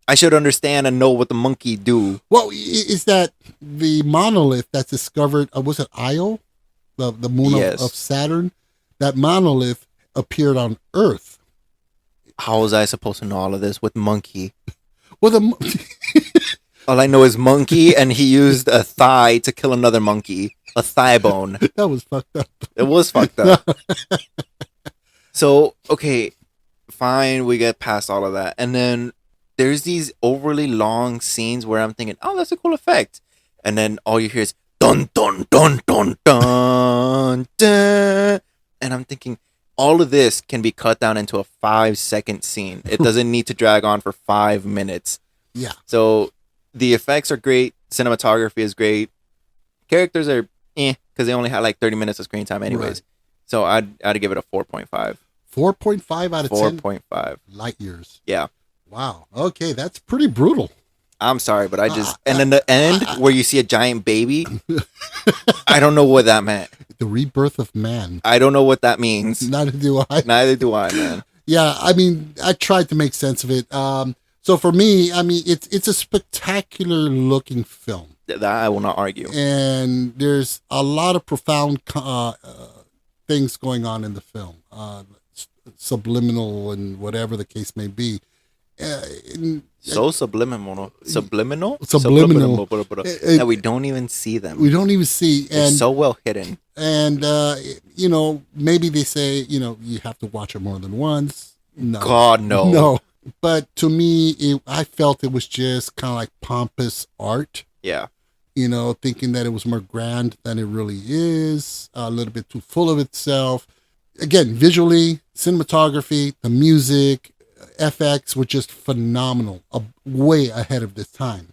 I should understand and know what the monkey do. Well, is that the monolith that's discovered, was it Io? The moon Yes. of Saturn? That monolith appeared on Earth. How was I supposed to know all of this with monkey? Well, All I know is monkey, and he used a thigh to kill another monkey. A thigh bone. that was fucked up. It was fucked up. So, okay, fine, we get past all of that. And then there's these overly long scenes where I'm thinking, oh, that's a cool effect. And then all you hear is dun, dun, dun, dun, dun, dun. And I'm thinking, all of this can be cut down into a 5-second scene. It doesn't need to drag on for 5 minutes. Yeah. So the effects are great. Cinematography is great. Characters are because they only had like 30 minutes of screen time anyways. Right. So I'd give it a 4.5. 4.5 out of 10 4.5. light years. Yeah. Wow. Okay, that's pretty brutal. I'm sorry, but I just... and then the end where you see a giant baby, I don't know what that meant. The rebirth of man. I don't know what that means. Neither do I. Neither do I, man. Yeah, I mean, I tried to make sense of it. So for me, I mean, it's a spectacular looking film. That I will not argue. And there's a lot of profound things going on in the film. Subliminal and whatever the case may be. So subliminal. Subliminal? Subliminal. That we don't even see them. We don't even see. They're so well hidden. And, maybe they say, you have to watch it more than once. No. God, no. No. But to me, I felt it was just kind of like pompous art. Yeah. Thinking that it was more grand than it really is. A little bit too full of itself. Again, visually, cinematography, the music, FX were just phenomenal. Way ahead of this time.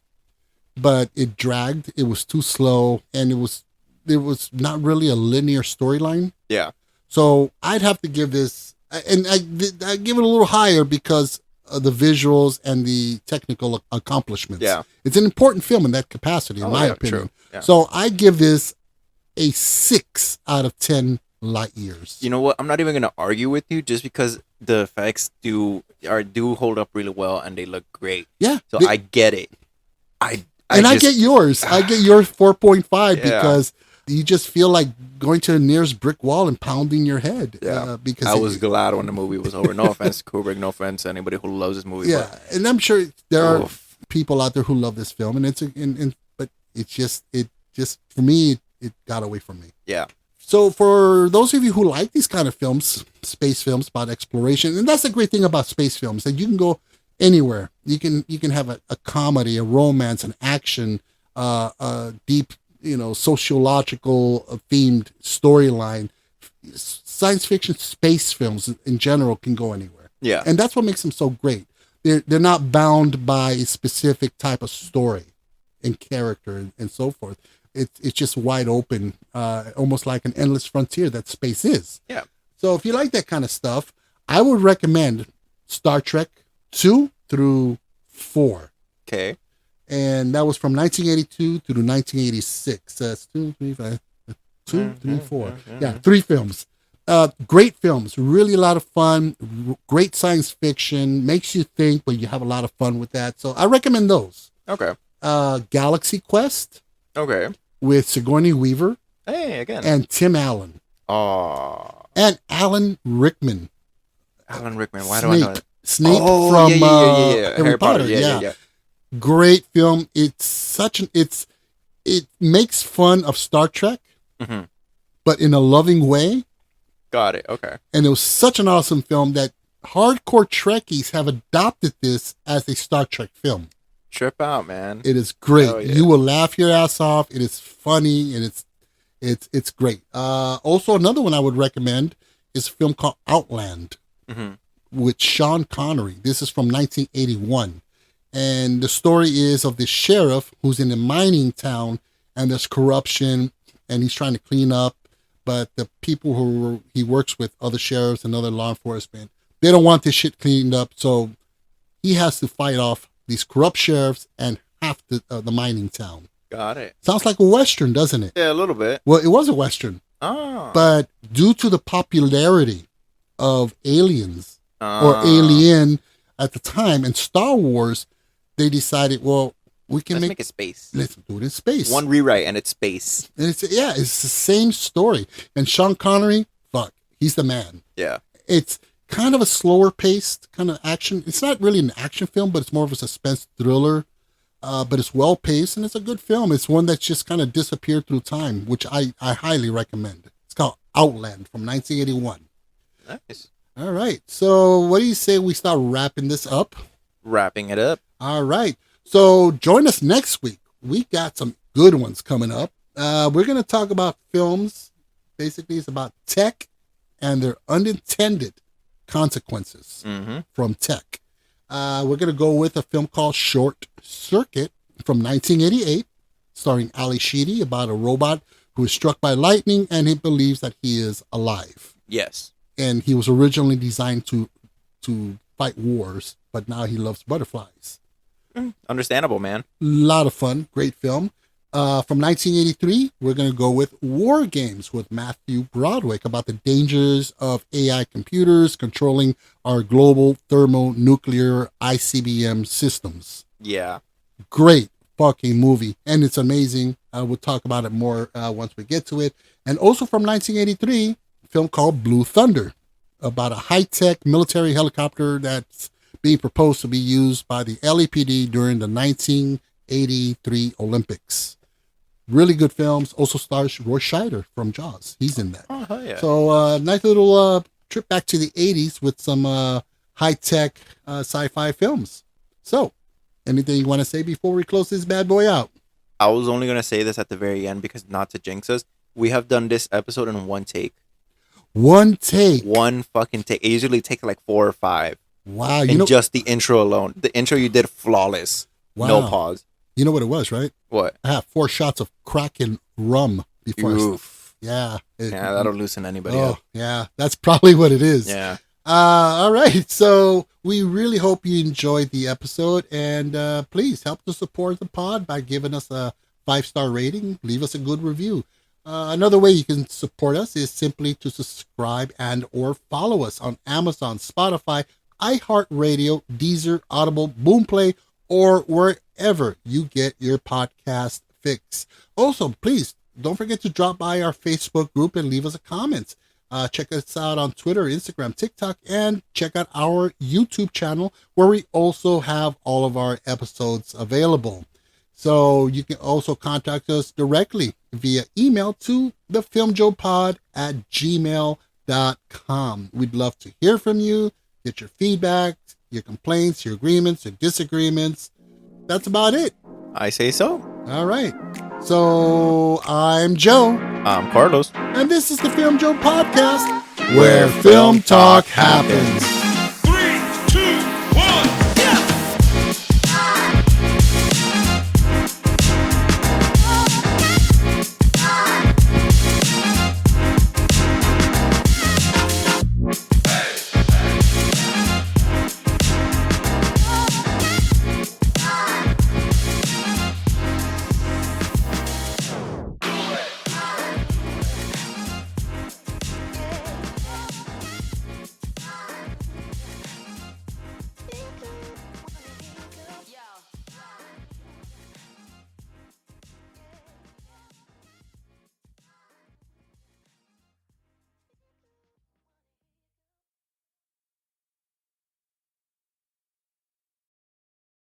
But it dragged. It was too slow. And it was not really a linear storyline. Yeah. So I'd have to give this, and I give it a little higher because of the visuals and the technical accomplishments. Yeah. It's an important film in that capacity, in my opinion. True. Yeah. So I give this a 6 out of 10 light years. You know what? I'm not even gonna argue with you just because the effects do hold up really well and they look great. Yeah. So I get it. I get yours. I get yours 4.5 Yeah. because you just feel like going to the nearest brick wall and pounding your head. Yeah. Because I was glad when the movie was over. No offense to Kubrick. No offense to anybody who loves this movie. Yeah, and I'm sure there are Oof. people out there who love this film, and but it just for me it got away from me. Yeah. So for those of you who like these kind of films, space films about exploration, and that's the great thing about space films, that you can go anywhere. You can have a comedy, a romance, an action, a deep, sociological themed storyline. Science fiction space films in general can go anywhere. Yeah. And that's what makes them so great. They're not bound by a specific type of story and character and so forth. It's just wide open, almost like an endless frontier that space is. Yeah. So if you like that kind of stuff, I would recommend Star Trek 2 through 4. Okay. And that was from 1982 to 1986. That's 2, 3, 5, 2, 3, 4. Yeah, 3 films. Great films, really a lot of fun, great science fiction, makes you think, but you have a lot of fun with that. So I recommend those. Okay. Galaxy Quest Okay. with Sigourney Weaver Hey, again. and Tim Allen Oh, and Alan Rickman. Alan Rickman. Why do I know that? Snape Oh, from yeah. Harry Potter. Yeah. Great film. It's such an it makes fun of Star Trek, Mhm. but in a loving way. Got it. Okay. And it was such an awesome film that hardcore Trekkies have adopted this as a Star Trek film. Trip out, man. It is great. Oh, yeah. You will laugh your ass off. It is funny and it's great. Also, another one I would recommend is a film called Outland Mhm. with Sean Connery. This is from 1981. And the story is of this sheriff who's in a mining town and there's corruption and he's trying to clean up. But the people who he works with, other sheriffs and other law enforcement, they don't want this shit cleaned up. So he has to fight off these corrupt sheriffs and half the mining town. Got it. Sounds like a Western, doesn't it? Yeah, a little bit. Well, it was a Western. Oh. But due to the popularity of Aliens or Alien at the time and Star Wars, they decided, well, we can Let's make it space. let's do it in space. One rewrite and it's space. And it's the same story. And Sean Connery, he's the man. Yeah. It's kind of a slower paced kind of action. It's not really an action film, but it's more of a suspense thriller. But it's well paced and it's a good film. It's one that's just kind of disappeared through time, which I highly recommend. It's called Outland from 1981. Nice. All right. So what do you say we start wrapping this up? Wrapping it up. All right. So join us next week. We got some good ones coming up. We're going to talk about films. Basically, it's about tech and their unintended consequences from tech. We're going to go with a film called Short Circuit from 1988, starring Ali Sheedy, about a robot who is struck by lightning and he believes that he is alive. Yes. And he was originally designed to fight wars, but now he loves butterflies. Understandable, man. Lot of fun. Great film. From 1983, we're going to go with War Games with Matthew Broderick about the dangers of AI computers controlling our global thermonuclear ICBM systems. Yeah. Great fucking movie. And it's amazing. We'll talk about it more once we get to it. And also from 1983, a film called Blue Thunder about a high-tech military helicopter that's being proposed to be used by the LAPD during the 1983 Olympics. Really good films. Also stars Roy Scheider from Jaws. He's in that. Oh, yeah. So nice little trip back to the 80s with some high-tech sci-fi films. So, anything you want to say before we close this bad boy out? I was only going to say this at the very end because not to jinx us, we have done this episode in one take. One take. One fucking take. It usually takes like 4 or 5. Wow. And just the intro alone. The intro you did flawless. Wow. No pause. You know what it was, right? What? I have 4 shots of crack and rum before Oof. Yeah. Yeah, that'll loosen anybody Oh, up. yeah. That's probably what it is. Yeah. All right. So we really hope you enjoyed the episode. And please help to support the pod by giving us a 5-star rating. Leave us a good review. Another way you can support us is simply to subscribe and or follow us on Amazon, Spotify, iHeartRadio, Deezer, Audible, Boomplay, or wherever you get your podcast fix. Also, please don't forget to drop by our Facebook group and leave us a comment. Check us out on Twitter, Instagram, TikTok, and check out our YouTube channel where we also have all of our episodes available. So you can also contact us directly via email to thefilmjoepod@gmail.com. We'd love to hear from you, get your feedback, your complaints, your agreements, your disagreements. That's about it. I say so. All right. So I'm Joe, I'm Carlos. and this is the Film Joe Podcast, where film talk happens.